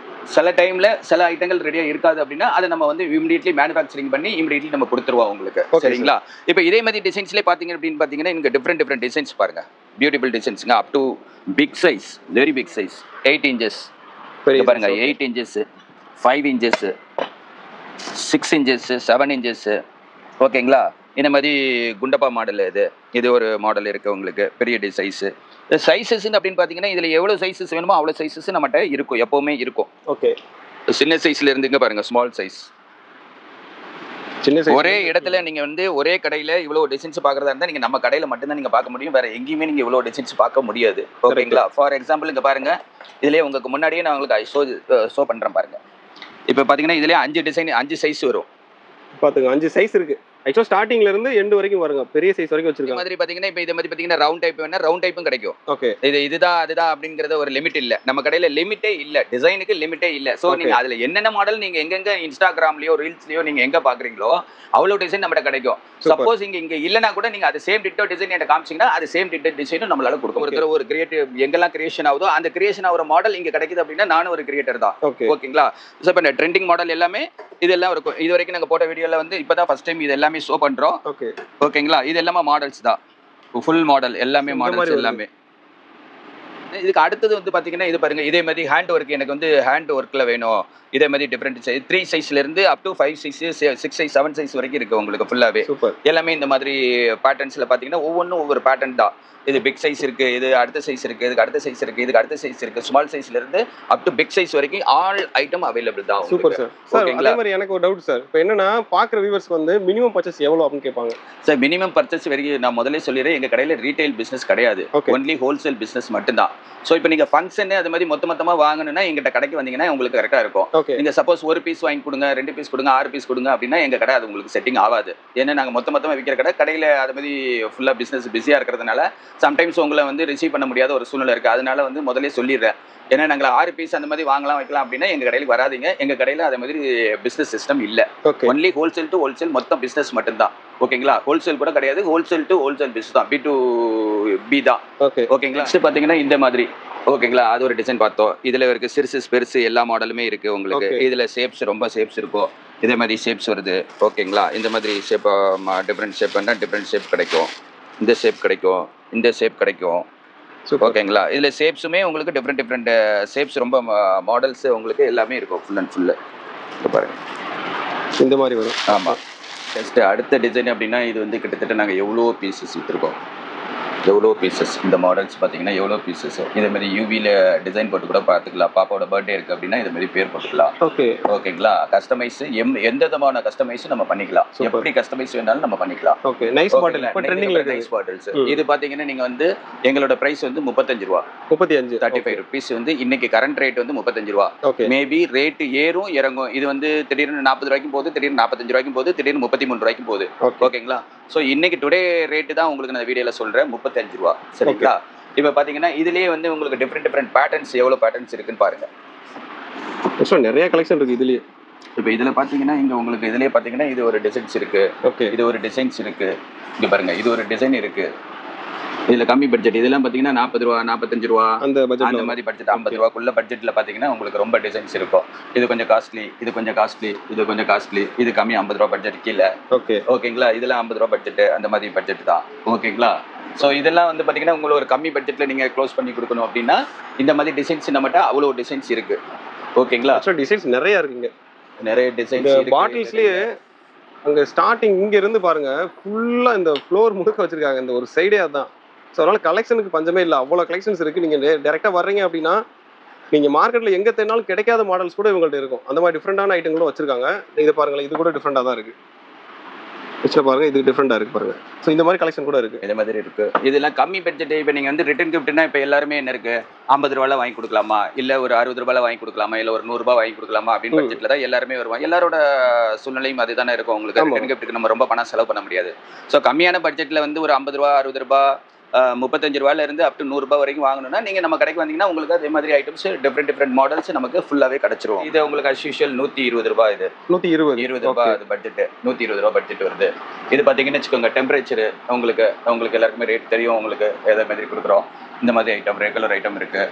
சில டைம்ல சில ஐட்டங்கள் ரெடியா இருக்காது அப்படின்னா அதை நம்ம வந்து இமிடியட்லி மேனுஃபேக்சரிங் பண்ணி இமிடியட்லி நம்ம கொடுத்துருவோம் உங்களுக்கு. சரிங்களா? இப்போ இதே மாதிரி டிசைன்ஸ்லேயே பார்த்தீங்க அப்படின்னு பார்த்தீங்கன்னா இங்கே டிஃப்ரெண்ட் டிசைன்ஸ் பாருங்க. பியூட்டிஃபுல் டிசைன்ஸுங்க. Up to big size, very big size, 8 inches பாருங்க. 8 இன்ச்சஸ், 5 இன்ச்சஸ், 6 இன்ச்சஸ், 7 இன்ச்சஸ். ஓகேங்களா? இந்த மாதிரி குண்டப்பா மாடல் இது ஒரு மாடல் இருக்கு உங்களுக்கு. பெரிய சைஸ் சைஸஸ் அப்படின்னு பார்த்தீங்கன்னா இதில் எவ்வளோ சைஸஸ் வேணுமோ அவ்வளோ சைஸஸ் நம்மகிட்ட இருக்கும், எப்போவுமே இருக்கும். ஓகே. சின்ன சைஸ்ல இருந்துங்க பாருங்க. Small size. ஒரே இடத்துல நீங்க வந்து ஒரே கடையில இவ்வளவு டிசைன்ஸ் பாக்குறதா இருந்தா நீங்க நம்ம கடையில மட்டும்தான் நீங்க பார்க்க முடியும். வேற எங்கேயுமே நீங்க இவ்வளவு டிசைன்ஸ் பார்க்க முடியாது. ஓகேங்களா? ஃபார் எக்ஸாம்பிள் இங்க பாருங்க. இதுலயே உங்களுக்கு முன்னாடியே நான் உங்களுக்கு ஷோ பண்றேன் பாருங்க. இப்போ பாத்தீங்கன்னா இதுலயே 5 டிசைன் 5 சைஸ் வரும். பாத்துங்க 5 சைஸ் இருக்கு. ஆக்சுவலா ஸ்டார்டிங்ல இருந்து எண்ட் வரைக்கும் வருங்க. பெரிய சைஸ் வரைக்கும் வச்சிருக்காங்க. மாதிரி பாத்தீங்கன்னா இப்போ இத மாதிரி பாத்தீங்கன்னா ரவுண்ட் டைப் வேணா ரவுண்ட் டைப்பும் கிடைக்கும். ஓகே. இதுதான் அதுதான் அப்படிங்கறது ஒரு லிமிட் இல்ல. நம்ம கடையில லிமிட்டே இல்ல. டிசைனுக்கு லிமிட்டே இல்ல. சோ நீங்க அதுல என்னென்ன மாடல் நீங்க எங்க இன்ஸ்டாகிராம்லயோ ரீல்ஸ்லயோ நீங்க எங்க பாக்குறீங்களோ அவ்வளவு டிசைன் நம்மகிட்ட கிடைக்கும். சப்போஸ் இங்க இல்லனா கூட நீங்க அது சேம் டிட்டோ டிசைன் என்கிட்ட காமிச்சீங்கன்னா அது சேம் டிட்டோ டிசைனும் நம்மளால கொடுக்க. ஒரு கிரியேட்டிவ் எங்கெல்லாம் கிரியேஷன் ஆகுதோ அந்த கிரியேஷன் ஆகிற மாடல் இங்க கிடைக்குது அப்படின்னா நானும் ஒரு கிரியேட்டர் தான். ஓகேங்களா? ஸோ இப்போ ட்ரெண்டிங் மாடல் எல்லாமே இதெல்லாம் இருக்கும். இது வரைக்கும் நாங்கள் போட்ட வீடியோல வந்து இப்போதான் ஃபர்ஸ்ட் டைம் இது எல்லாமே ஷோ பண்றோம். ஓகேங்களா? இது எல்லாமே மாடல்ஸ் தான். ஃபுல் மாடல் எல்லாமே மாடல்ஸ் எல்லாமே. இதுக்கு அடுத்தது வந்து பாத்தீங்கன்னா இது பாருங்க. இதே மாதிரி ஹேண்ட் ஒர்க் எனக்கு வந்து ஹேண்ட் ஒர்க்ல வேணும். இதே மாதிரி டிஃப்ரெண்ட் சைஸ் 3 சைஸ்ல இருந்து up to 5 size 6 size 7 size வரைக்கும் இருக்கு உங்களுக்கு ஃபுல்லாவே. எல்லாமே இந்த மாதிரி பேட்டர்ன்ஸ்ல பாத்தீங்கன்னா ஒவ்வொன்றும் ஒவ்வொரு பேட்டர்ன் தான். இது பிக் சைஸ் இருக்கு, இது அடுத்த சைஸ் இருக்கு, இதுக்கு அடுத்த சைஸ் இருக்கு, இதுக்கு அடுத்த சைஸ் இருக்கு. ஸ்மால் சைஸ்ல இருந்து அப் டு பிக் சைஸ் வரைக்கும் ஆல் ஐட்டம் அவைலபிள் தான். Super sir. சார் அதே மாதிரி எனக்கு ஒரு டவுட் சார். இப்போ என்னன்னா பாக்குற வியூவர்ஸ் வந்து மினிமம் பர்ச்சேஸ் எவ்வளவு அப்படின்னு கேட்பாங்க. சார் மினிமம் பர்ச்சேஸ் வரைக்கும் நான் முதல்ல சொல்லிடுறேன். எங்க கடையில ரீட்டைல் பிசினஸ் கிடையாது. ஒன்லி ஹோல்சேல் பிசினஸ் மட்டும்தான். ஸோ இப்போ நீங்க ஃபங்க்ஷன் அது மாதிரி மொத்தமா வாங்கணும்னா எங்கிட்ட கடைக்கு வந்தீங்கன்னா உங்களுக்கு கரெக்டா இருக்கும். நீங்க சப்போஸ் ஒரு பீஸ் வாங்கி கொடுங்க, 2 பீஸ் கொடுங்க, 6 பீஸ் கொடுங்க அப்படின்னா எங்க கடை அது உங்களுக்கு செட்டிங் ஆகாது. ஏன்னா நாங்க மொத்தமா விற்கிற கடையில அது மாதிரி ஃபுல்லா பிசினஸ் பிஸியா இருக்கிறதுனால சம்டைம்ஸ் உங்களை வந்து ரிசீவ் பண்ண முடியாத ஒரு சூழ்நிலை இருக்கு. அதனால வந்து முதல்ல சொல்லிடுறேன். ஏன்னா நாங்கள் 6 பீஸ் அந்த மாதிரி வாங்கலாம் வைக்கலாம் அப்படின்னா எங்க கடையில வராதிங்க. எங்க கடையில அதே மாதிரி பிசினஸ் சிஸ்டம் இல்ல. ஒன்லி ஹோல்சேல் டு ஹோல்சேல் மொத்தம் பிசினஸ் மட்டும்தான். ஓகேங்களா? ஹோல்சேல் கூட கிடையாது. ஹோல்சேல் டு ஹோல்சேல் பிசினஸ் தான். B2B தான். ஓகேங்களா? நெக்ஸ்ட் பாத்தீங்கன்னா இந்த மாதிரி. ஓகேங்களா? அது ஒரு டிசைன் பார்த்தோம். இதுல இருக்கு சிறுசு பெருசு எல்லா மாடலுமே இருக்கு உங்களுக்கு. இதுல ஷேப்ஸ் ரொம்ப ஷேப்ஸ் இருக்கும். இதே மாதிரி ஷேப்ஸ் வருது. ஓகேங்களா? இந்த மாதிரி ஷேப் டிஃப்ரெண்ட் ஷேப் பண்ணா டிஃப்ரெண்ட் ஷேப் கிடைக்கும். இந்த ஷேப் கிடைக்கும், இந்த ஷேப் கிடைக்கும். ஓகேங்களா? இதுல ஷேப்ஸுமே உங்களுக்கு டிஃப்ரெண்ட் ஷேப்ஸ் ரொம்ப மாடல்ஸ் உங்களுக்கு எல்லாமே இருக்கும். ஃபுல் அண்ட் ஃபுல்லு பாருங்க. இந்த மாதிரி வரும். ஆமா. நெக்ஸ்ட் அடுத்த டிசைன் அப்படின்னா இது வந்து கிட்டத்தட்ட நாங்கள் எவ்வளோ பீசஸ் விற்றுருக்கோம். எவ்வளோ பீசஸ் இந்த மாடல்ஸ் பார்த்தீங்கன்னா எவ்வளோ பீசஸ். இதே மாதிரி யூவியில் டிசைன் போட்டு கூட பார்த்துக்கலாம். பாப்பாவோட பர்த்டே இருக்குது அப்படின்னா இது மாதிரி பேர் போட்டுக்கலாம். ஓகேங்களா? கஸ்டமைஸ் எந்த விதமான கஸ்டமைஸ் நம்ம பண்ணிக்கலாம். எப்படி கஸ்டமைஸ் வேணாலும் நம்ம பண்ணிக்கலாம். Nice bottles. இது பார்த்தீங்கன்னா நீங்கள் வந்து எங்களோட ப்ரைஸ் வந்து 35 ரூபா. 35 ருபீஸ் வந்து இன்னைக்கு கரண்ட் ரேட் வந்து 35 ரூபா. மேபி ரேட் ஏறும் இறங்கும். இது வந்து திடீர்னு 40 ரூபாய்க்கும் போகுது, திடீர்னு 45 ரூபாய்க்கும் போகுது, திடீர்னு 33 ரூபாய்க்கும் போகுது. ஓகேங்களா? ஸோ இன்னைக்கு டுடே ரேட்டு தான் உங்களுக்கு நான் வீடியோல சொல்றேன் 35 ரூபா. சரிங்களா? இப்போ பாத்தீங்கன்னா இதுலயே வந்து உங்களுக்கு டிஃப்ரெண்ட் பேட்டர்ன்ஸ் எவ்வளவு பேட்டர்ன்ஸ் இருக்குன்னு பாருங்க. நிறைய கலெக்ஷன் இருக்கு இதுலயே. இப்போ இதுல பாத்தீங்கன்னா இங்க உங்களுக்கு இதுலயே பாத்தீங்கன்னா இது ஒரு டிசைன்ஸ் இருக்கு. இது ஒரு டிசைன்ஸ் இருக்கு. இங்க பாருங்க இது ஒரு டிசைன் இருக்கு. இதுல கம்மி பட்ஜெட் இதெல்லாம் பாத்தீங்கன்னா 40 ரூபா 45 ரூபா அந்த மாதிரி பட்ஜெட் 50 ரூபாக்குள்ள பட்ஜெட்ல பாத்தீங்கன்னா உங்களுக்கு ரொம்ப டிசைன்ஸ் இருக்கும். இது கொஞ்சம் காஸ்ட்லி, இது கொஞ்சம் காஸ்ட்லி, இது கொஞ்சம் காஸ்ட்லி, இது கம்மி 50 ரூபா பட்ஜெட் கீழே. ஓகேங்களா? இதெல்லாம் 50 ரூபா பட்ஜெட் அந்த மாதிரி பட்ஜெட் தான். ஓகேங்களா? ஸோ இதெல்லாம் வந்து பாத்தீங்கன்னா உங்களுக்கு ஒரு கம்மி பட்ஜெட்ல நீங்க க்ளோஸ் பண்ணி கொடுக்கணும் அப்படின்னா இந்த மாதிரி டிசைன்ஸ் நம்மகிட்ட அவ்வளோ டிசைன்ஸ் இருக்கு. ஓகேங்களா? டிசைன்ஸ் நிறைய இருக்குங்க. நிறைய இந்த டிசைன்ஸ் பாட்டில்ஸ்லயே அங்க ஸ்டார்டிங் இங்க இருந்து பாருங்க, ஃபுல்லா இந்த ஃப்ளோர் முழுக்க வச்சிருக்காங்க. இந்த ஒரு சைடே அதான். ஸோ அதனால கலெக்ஷனுக்கு பஞ்சமே இல்லை. அவ்வளோ கலெக்ஷன்ஸ் இருக்கு. நீங்க டைரக்டா வர்றீங்க அப்படின்னா நீங்க மார்க்கெட்ல எங்க தேடினாலும் கிடைக்காத மாடல்ஸ் கூட இவங்கள்ட்ட இருக்கும். அந்த மாதிரி டிஃப்ரெண்டான ஐட்டங்களும் வச்சிருக்காங்க. இதை பாருங்களேன், இது கூட டிஃப்ரெண்டா தான் இருக்கு. பாருங்க, இது டிஃப்ரெண்டா இருக்கு பாருங்க. ஸோ இந்த மாதிரி கலெக்ஷன் கூட இருக்கு. இந்த மாதிரி இருக்கு. இதெல்லாம் கம்மி பட்ஜெட். இப்போ நீங்க வந்து ரிட்டர்ன் கிஃப்ட்னா இப்போ எல்லாருமே என்ன இருக்கு, 50 ரூபாயில வாங்கி கொடுக்கலாமா, இல்ல ஒரு 60 ரூபாயில வாங்கி கொடுக்கலாமா, இல்ல ஒரு 100 ரூபாய் வாங்கி கொடுக்கலாமா அப்படின்னு பட்ஜெட்ல தான் எல்லாருமே வருவாங்க. எல்லாரோட சூழ்நிலையும் அதுதானே இருக்கும். உங்களுக்கு ரிட்டர்ன் கிஃப்ட்டுக்கு நம்ம ரொம்ப பணம் செலவு பண்ண முடியாது. ஸோ கம்மியான பட்ஜெட்ல வந்து ஒரு 50 ரூபா, 60 ரூபாய், 35 ரூபாயில இருந்து அப் டு 100 ரூபாய் வரைக்கும் வாங்கணும்னா நீங்க நம்ம கடைக்கு வந்தீங்கன்னா உங்களுக்கு அதே மாதிரி ஐட்டம்ஸ் டிஃப்ரெண்ட் மாடல்ஸ் நமக்கு ஃபுல்லாவே கிடைச்சிரும். இது உங்களுக்கு அஸ் யூஷுவல் 120 ரூபாய். இது 120 ரூபாய் அது பட்ஜெட். 120 ரூபாய் பட்ஜெட் வருது. இது பாத்தீங்கன்னு வச்சுக்கோங்க, டெம்பரேச்சர் உங்களுக்கு எல்லாருக்குமே ரேட் தெரியும். உங்களுக்கு எதை மாதிரி கொடுக்குறோம். இந்த மாதிரி ஐட்டம் ரெகுலர் ஐட்டம் இருக்கு.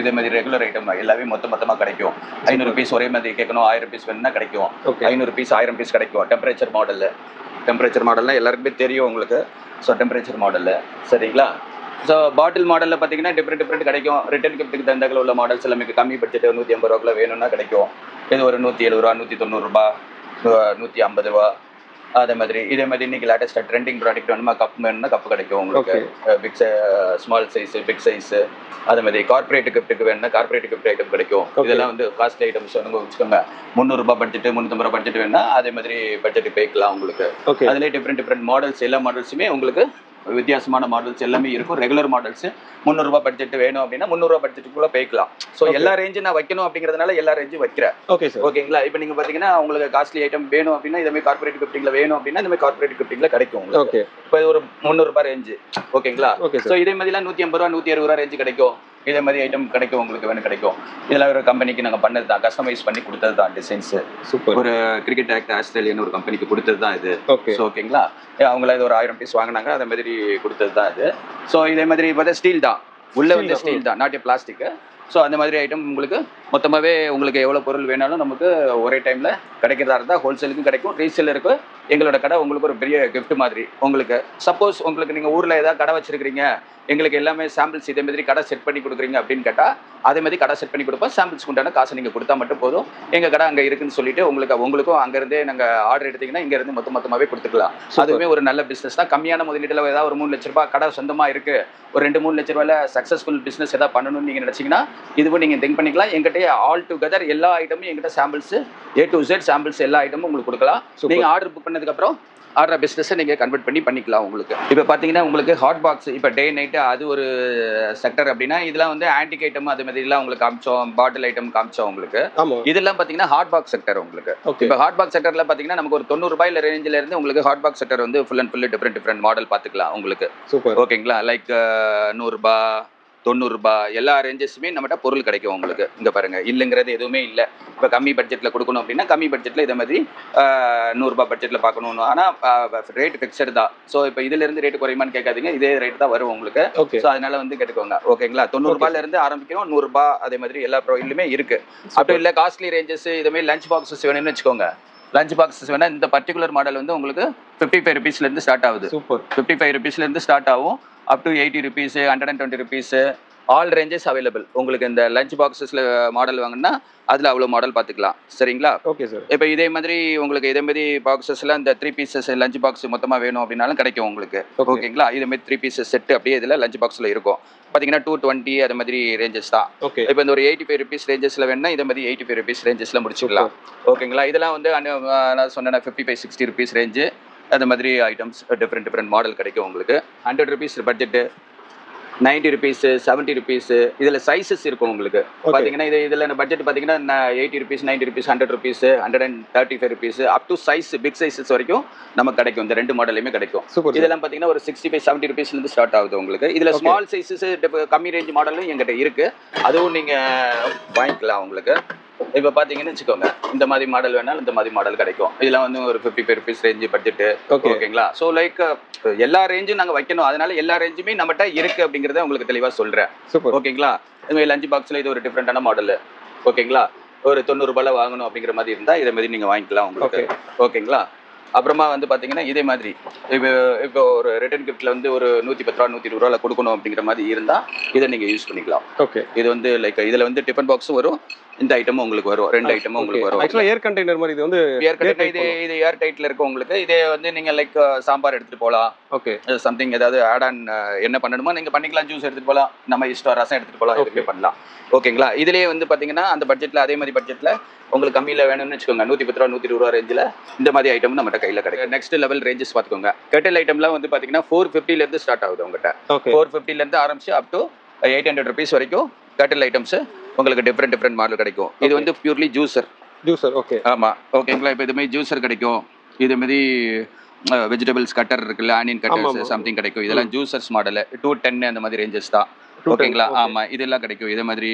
இதே மாதிரி ரெகுலர் ஐட்டம் எல்லாமே மொத்தமா கிடைக்கும். 500 பீஸ் ஒரே மாதிரி கேட்கணும், 1000 பீஸ் வேணும்னா கிடைக்கும். 500 பீஸ் 1000 பீஸ் கிடைக்கும். டெம்பரேச்சர் மாடல்ல எல்லாருக்குமே தெரியும் உங்களுக்கு. ஸோ டெம்பரேச்சர் மாடலில் சரிங்களா. ஸோ பாட்டில் மாடலில் பார்த்தீங்கன்னா டிஃப்ரெண்ட் கிடைக்கும். ரிட்டர்ன் கிஃப்ட்டுக்கு தந்தாக்கள் உள்ள மாடல்ஸ் எல்லாமே கம்மி பட்ஜெட் 150 ரூபாய்க்குள்ள வேணும்னா கிடைக்கும். இது ஒரு 170 ரூபா, 190 ரூபா, 150 ரூபா. அதே மாதிரி இதே மாதிரி இன்னைக்கு லேட்டஸ்ட்டாக ட்ரெண்டிங் ப்ராடக்ட் வேணுமா, கப் வேணும்னா கப்பு கிடைக்கும் உங்களுக்கு. Big small size, big size. அதே மாதிரி கார்பரேட் கிஃப்ட்டுக்கு வேணும்னா கார்பரேட் கிஃப்ட் ஐட்டம் கிடைக்கும். இதெல்லாம் வந்து காஸ்ட்லி ஐட்டம்ஸ் வந்து வச்சுக்கோங்க. 300 ரூபாய் பட்ஜெட், 350 ரூபாய் பட்ஜெட் வேணும்னா அதே மாதிரி பட்ஜெட் போய்க்கலாம் உங்களுக்கு. அதுலேயே டிஃப்ரெண்ட் மாடல்ஸ், எல்லா மாடல்ஸுமே உங்களுக்கு வித்தியாசமான மாடல்ஸ் எல்லாமே இருக்கும். ரெகுலர் மாடல்ஸ் 300 ரூபாய் பட்ஜெட் வேணும் அப்படின்னா 300 ரூபாய் பட்ஜெட்டுக்குள்ள போய்க்கலாம். ஸோ எல்லா ரேஞ்சும் நான் வைக்கணும் அப்படிங்கிறதுனால எல்லா ரேஞ்சும் வைக்கிறேன். ஓகேங்களா. இப்போ நீங்க பாத்தீங்கன்னா உங்களுக்கு காஸ்ட்லி ஐட்டம் வேணும் அப்படின்னா இதே மாதிரி கார்பரேட் கிஃப்டிங்ல வேணும் அப்படின்னா இந்த மாதிரி கார்பரேட் கிஃப்டிங்ல கிடைக்கும் உங்களுக்கு. இப்போ இது ஒரு 300 ரூபாய் ரேஞ்சு. ஓகேங்களா. ஸோ இதே மாதிரிலாம் 150 ரூபா, 160 ரூபா ரேஞ்சு கிடைக்கும். இதே மாதிரி ஐட்டம் கிடைக்கும் உங்களுக்கு. வேணும் கிடைக்கும். இதெல்லாம் ஒரு கம்பெனிக்கு நாங்கள் பண்ணது தான், கஸ்டமைஸ் பண்ணி கொடுத்தது தான் டிசைன்ஸ். சூப்பர். ஒரு கிரிக்கெட் ஆக்ட் ஆஸ்திரேலியன் ஒரு கம்பெனிக்கு கொடுத்தது தான் இது. ஓகேங்களா. அவங்கள இது ஒரு 1000 பீஸ் வாங்கினாங்க, அதே மாதிரி கொடுத்தது தான் இது. ஸோ இதே மாதிரி பார்த்தா ஸ்டீல் தான், உள்ள வந்து ஸ்டீல் தான், நாட் பிளாஸ்டிக். ஸோ அந்த மாதிரி ஐட்டம் உங்களுக்கு மொத்தமாகவே உங்களுக்கு எவ்வளோ பொருள் வேணாலும் நமக்கு ஒரே டைமில் கிடைக்கிறதா இருந்தால் ஹோல்சேலுக்கும் கிடைக்கும், ரீசேலருக்கு எங்களோட கடை உங்களுக்கு ஒரு பெரிய கிஃப்ட் மாதிரி. உங்களுக்கு சப்போஸ் உங்களுக்கு நீங்கள் ஊரில் ஏதாவது கடை வச்சிருக்கிறீங்க, எங்களுக்கு எல்லாமே சாம்பிள்ஸ் இதே மாதிரி கடை செட் பண்ணி கொடுக்குறீங்க அப்படின்னு கேட்டால் அதே மாதிரி கடை செட் பண்ணி கொடுப்போம். சாம்பிள்ஸ்க்கு உண்டான காசு நீங்கள் கொடுத்தா மட்டும் போதும். எங்கள் கடை அங்கே இருக்குன்னு சொல்லிட்டு உங்களுக்கும் அங்கேருந்தே நாங்கள் ஆர்டர் எடுத்தீங்கன்னா இங்கேருந்து மொத்தமாகவே கொடுத்துக்கலாம். அதுவுமே ஒரு நல்ல பிஸ்னஸ் தான். கம்மியான முதலீட்டில் ஏதாவது ஒரு 3 லட்ச ரூபாய் கடை சொந்தமாக இருக்குது, ஒரு 2-3 லட்ச ரூபாயில் சக்ஸஸ்ஃபுல் பிஸ்னஸ் எதாவது பண்ணணும்னு நீங்கள் நினச்சிங்கன்னா இதுவும் நீங்கள் திங்க் பண்ணிக்கலாம். எங்கிட்ட ஆல் டுகெதர் எல்லா ஐட்டமும் எங்கிட்ட samples A to Z samples எல்லா ஐட்டமும் உங்களுக்கு கொடுக்கலாம். நீங்கள் ஆர்டர் புக் பண்ணதுக்கப்புறம் ஆர்டர் பிஸ்னஸை நீங்கள் கன்வெர்ட் பண்ணிக்கலாம் உங்களுக்கு. இப்போ பார்த்தீங்கன்னா உங்களுக்கு ஹாட் பாக்ஸ், இப்போ டே நைட்டு அது ஒரு செக்டர் அப்படின்னா இதெல்லாம் வந்து ஆன்டிக் ஐட்டம் அது மாதிரிலாம் உங்களுக்கு காமிச்சோம், பாட்டில் ஐட்டம் காமிச்சோம் உங்களுக்கு. இதெல்லாம் பார்த்தீங்கன்னா ஹாட் பாக்ஸ் செக்டர் உங்களுக்கு. இப்போ ஹாட் பாக்ஸ் செக்டரில் பார்த்தீங்கன்னா நமக்கு ஒரு 90 ரூபாயில ரேஞ்சில் இருந்து உங்களுக்கு ஹாட் பாக்ஸ் செக்டர் வந்து full and full different model பார்த்துக்கலாம் உங்களுக்கு. ஓகேங்களா. லைக் 100 ரூபாய், 90 ரூபாய் எல்லா ரேஞ்சஸுமே நம்மகிட்ட பொருள் கிடைக்கும் உங்களுக்கு. இங்கே பாருங்கள், இல்லைங்கிறது எதுவுமே இல்லை. இப்போ கம்மி பட்ஜெட்டில் கொடுக்கணும் அப்படின்னா கம்மி பட்ஜெட்டில் இதே மாதிரி 100 ரூபாய் பட்ஜெட்டில் பார்க்கணும். ஆனால் ரேட் ஃபிக்ஸடு தான். ஸோ இப்போ இதிலேருந்து ரேட்டு குறையுமான்னு கேட்காதீங்க, இதே ரேட் தான் வரும் உங்களுக்கு. ஸோ அதனால வந்து கேட்டுக்கோங்க. ஓகேங்களா. 90 ரூபாயிலேருந்து ஆரம்பிக்கணும், 100 ரூபாய் அதே மாதிரி எல்லா ப்ராடக்ட்லையுமே இருக்குது. அப்படி இல்லை காஸ்ட்லி ரேஞ்சஸ் இதேமாதிரி லஞ்ச் பாக்ஸஸ் வேணும்னு வச்சுக்கோங்க. லஞ்ச் பாக்ஸஸ் வேணால் இந்த பர்டிகுலர் மாடல் வந்து உங்களுக்கு 55 ருபீஸ்லேருந்து ஸ்டார்ட் ஆகுது. 55 ருபீஸ்லேருந்து ஸ்டார்ட் ஆகும். Up to 80 rupees, 120 rupees, all ranges available உங்களுக்கு. இந்த லஞ்ச் பாக்ஸஸில் மாடல் வாங்கினா அதில் அவ்வளோ மாடல் பார்த்துக்கலாம். சரிங்களா. Okay sir. இப்போ இதே மாதிரி உங்களுக்கு இதே மாதிரி பாக்ஸஸில் இந்த 3 பீசஸ் லஞ்ச் பாக்ஸ் மொத்தமாக வேணும் அப்படின்னாலும் கிடைக்கும் உங்களுக்கு. ஓகேங்களா. இதே மாதிரி 3 பீசஸ் செட்டு அப்படியே இதில் லஞ்ச் பாக்ஸில் இருக்கும். பார்த்தீங்கன்னா 220 அது மாதிரி ரேஞ்சஸ் தான். இப்போ இந்த ஒரு 85 ருபீஸ் ரேஞ்சஸில் வேணும்னா இதே மாதிரி 85 ருபீஸ் ரேஞ்சஸில் முடிச்சுக்கலாம். ஓகேங்களா. இதெல்லாம் வந்து நான் சொன்னேன் 55-60 ருபீஸ் ரேஞ்சு அந்த மாதிரி ஐட்டம்ஸ் டிஃப்ரெண்ட் மாடல் கிடைக்கும் உங்களுக்கு. 100 ருபீஸ் பட்ஜெட்டு, 90 ருபீஸ், 70 ருபீஸ், இதில் சைஸஸ் இருக்கும் உங்களுக்கு. பார்த்தீங்கன்னா இதில் பட்ஜெட் பார்த்தீங்கன்னா 80 rupees, 90 rupees, 100 rupees, 135 rupees up to size big sizes வரைக்கும் நமக்கு கிடைக்கும். இந்த 2 மாடலையுமே கிடைக்கும். இதெல்லாம் பார்த்தீங்கன்னா ஒரு 65-70 ருபீஸ்லேருந்து ஸ்டார்ட் ஆகுது உங்களுக்கு. இதில் ஸ்மால் சைஸஸ் கம்மி ரேஞ்ச் மாடலும் எங்கிட்ட இருக்குது, அதுவும் நீங்கள் வாங்கிக்கலாம் உங்களுக்கு. இப்போ பார்த்தீங்கன்னு வச்சுக்கோங்க, இந்த மாதிரி மாடல் வேணாலும் இந்த மாதிரி மாடல் கிடைக்கும். இதெல்லாம் வந்து ஒரு 55 ருபீஸ் ரேஞ்சு பட்ஜெட்டு. ஓகேங்களா. ஸோ லைக் எல்லா ரேஞ்சும் நாங்கள் வைக்கணும், அதனால எல்லா ரேஞ்சுமே நம்மகிட்ட இருக்குது அப்படிங்கிறத உங்களுக்கு தெளிவாக சொல்கிறேன். ஓகேங்களா. இதுமாதிரி லஞ்ச் பாக்ஸில் இது ஒரு டிஃப்ரெண்டான மாடலு. ஓகேங்களா. ஒரு 90 ரூபாயில வாங்கணும் அப்படிங்கிற மாதிரி இருந்தால் இதே மாதிரி நீங்கள் வாங்கிக்கலாம் உங்களுக்கு. ஓகேங்களா. அப்புறமா வந்து பார்த்தீங்கன்னா இதே மாதிரி இப்போ ஒரு ரிட்டர்ன் கிஃப்ட்டில் வந்து ஒரு 110 ரூபா 120 ரூபாயில் கொடுக்கணும் அப்படிங்கிற மாதிரி இருந்தால் இதை நீங்கள் யூஸ் பண்ணிக்கலாம். இது வந்து லைக் இதில் வந்து டிஃபன் பாக்ஸும் வரும், இந்த ஐட்டமும் உங்களுக்கு வரும். 2 ஐட்டமும் உங்களுக்கு வரும். ஆக்சுவலா ஏர் கண்டெய்னர் மாதிரி இது வந்து ஏர் கண்டெய்னர் இது ஏர் டைட்ல இருக்கு உங்களுக்கு. இதே வந்து நீங்க லைக் சாம்பார் எடுத்துட்டு போலாம். ஓகே. சம்திங் ஏதாவது ஆட் ஆன் என்ன பண்ணணுமோ நீங்க பண்ணிக்கலாம். ஜூஸ் எடுத்துட்டு போலாம். நம்ம இஷ்டம் ரசம் எடுத்துட்டு போலாம். எதுவுமே பண்ணலாம். ஓகேங்களா? இதுலயே வந்து பாத்தீங்கன்னா அந்த பட்ஜெட்ல அதே மாதிரி பட்ஜெட்ல உங்களுக்கு கம்மியில வேணும்னு வச்சுக்கோங்க. 110 ரூபா 120 ரூபா ரேஞ்சில் இந்த மாதிரி ஐட்டம் நம்ம கையில கிடைக்கும். நெக்ஸ்ட் லெவல் ரேஞ்சஸ் பாத்துக்கோங்க. கெட்டில் ஐட்டம்லாம் வந்து பாத்தீங்கன்னா 450 இருந்து ஸ்டார்ட் ஆகுது உங்ககிட்ட. 450 இருந்து ஆரம்பிச்சு அப் டு 800 rupees வரைக்கும் கெட்டில் ஐட்டம்ஸ் உங்களுக்கு டிஃப்ரெண்ட் மாடல் கிடைக்கும். இது வந்து பியூர்லி ஜூசர். ஓகே. ஆமா. ஓகேங்களா? இப்போ இது மாதிரி ஜூசர் கிடைக்கும். இது மாதிரி வெஜிடபிள்ஸ் கட்டர் இருக்குல்ல, ஆனியன் கட்டர்ஸ் சம்திங் கிடைக்கும். இதெல்லாம் ஜூசர்ஸ் மாடல் 210 அந்த மாதிரி ரேஞ்சஸ் தான். ஓகேங்களா? ஆமா, இதெல்லாம் கிடைக்கும். இதே மாதிரி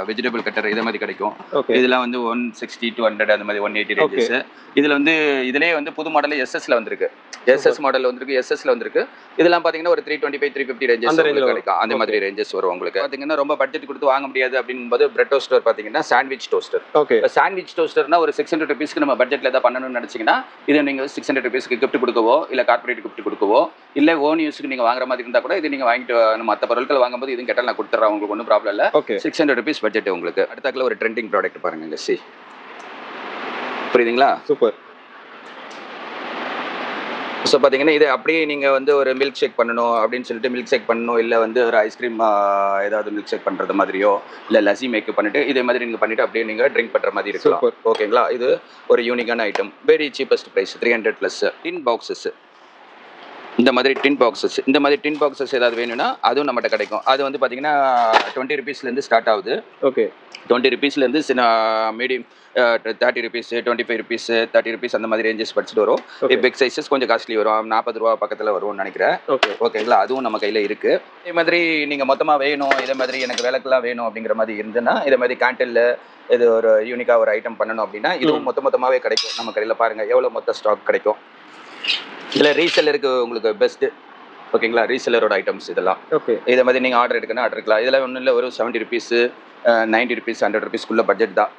வெஜிடபிள் கட்டர் இதே மாதிரி கிடைக்கும். இதெல்லாம் வந்து 160 200 அந்த மாதிரி 180 ரேஞ்சஸ். இதுல வந்து இதுலயே வந்து புது மாடல் எஸ்எஸ்ல வந்திருக்கு. எஸ்எஸ் மாடல் வந்திருக்கு, எஸ்எஸ்ல வந்திருக்கு. இதெல்லாம் பாத்தீங்கன்னா ஒரு 325 350 ரேஞ்சஸ் கிடைக்கும். அந்த மாதிரி ரேஞ்சஸ் வரும் உங்களுக்கு. பாத்தீங்கன்னா ரொம்ப பட்ஜெட் கொடுத்து வாங்க முடியாது அப்படிங்கும்போது பிரெட் டோஸ்டர் பாத்தீங்கன்னா சாண்ட்விச் டோஸ்டர். சாண்ட்விச் டோஸ்டர்னா ஒரு 600 rupeesக்கு நம்ம பட்ஜெட்ல ஏதாவது பண்ணணும்னு நினைச்சீங்கன்னா இதை நீங்க 600 rupeesக்கு கிஃப்ட் கொடுக்கவோ இல்ல கார்பரேட் கிஃப்ட் கொடுக்கவோ இல்ல ஓன் யூஸ்க்கு நீங்க வாங்குற மாதிரி இருந்தா கூட இது நீங்க வாங்கிட்டு மற்ற பொருட்கள் வாங்கும்போது இதுவும் கேட்டால் நான் கொடுத்துறேன். உங்களுக்கு ஒன்றும் ப்ராப்ளம் இல்லை. 600 rupees பட்ஜெட் உங்களுக்கு. அடுத்தாக்கில் ஒரு ட்ரெண்டிங் ப்ராடக்ட் பாருங்க இங்க. புரியுதுங்களா? சூப்பர். ஸோ பார்த்தீங்கன்னா இது அப்படியே நீங்கள் வந்து ஒரு மில்க் ஷேக் பண்ணணும் அப்படின்னு சொல்லிட்டு மில்க் ஷேக் பண்ணணும், இல்லை வந்து ஒரு ஐஸ்கிரீம் ஏதாவது மில்க் ஷேக் பண்ணுறது மாதிரியோ இல்லை லஸ்ஸி மேக்கப் பண்ணிட்டு இதே மாதிரி நீங்கள் பண்ணிட்டு அப்படியே நீங்கள் ட்ரிங்க் பண்ணுற மாதிரி இருக்கலாம். ஓகேங்களா? இது ஒரு யூனிக்கான item. Very cheapest price 300+. Tin boxes, இந்த மாதிரி டின் பாக்ஸஸ் ஏதாவது வேணும்னா அதுவும் நம்மகிட்ட கிடைக்கும். அது வந்து பார்த்தீங்கன்னா 20 rupeesலேருந்து ஸ்டார்ட் ஆகுது. ஓகே. 20 rupeesலேருந்து மீடியம் 30 rupees 25 rupees 30 rupees அந்த மாதிரி ரேஞ்சஸ் படிச்சுட்டு வரும். பிக் சைஸஸ் கொஞ்சம் காஸ்ட்லி வரும். 40 ரூபா பக்கத்தில் வரும்னு நினைக்கிறேன். ஓகேங்களா? அதுவும் நம்ம கையில் இருக்குது. இதே மாதிரி நீங்கள் மொத்தமாக வேணும், இதே மாதிரி எனக்கு விளக்கெல்லாம் வேணும் அப்படிங்கிற மாதிரி இருந்துன்னா இதே மாதிரி கேண்டில் இது ஒரு யூனிக்காக ஒரு ஐட்டம் பண்ணணும் அப்படின்னா இதுவும் மொத்தமாகவே கிடைக்கும் நம்ம கடையில். பாருங்கள் எவ்வளோ மொத்த ஸ்டாக் கிடைக்கும். இதில் ரீசெல்லருக்கு உங்களுக்கு பெஸ்ட்டு. ஓகேங்களா? ரீசெல்லரோட ஐட்டம்ஸ் இதெல்லாம். இதே மாதிரி நீங்கள் ஆர்டர் எடுக்கணும் ஆர்டர் எடுக்கலாம். இதெல்லாம் ஒன்றும் இல்லை, ஒரு 70 rupees 90 rupees 100 rupeesக்குள்ள பட்ஜெட் தான்.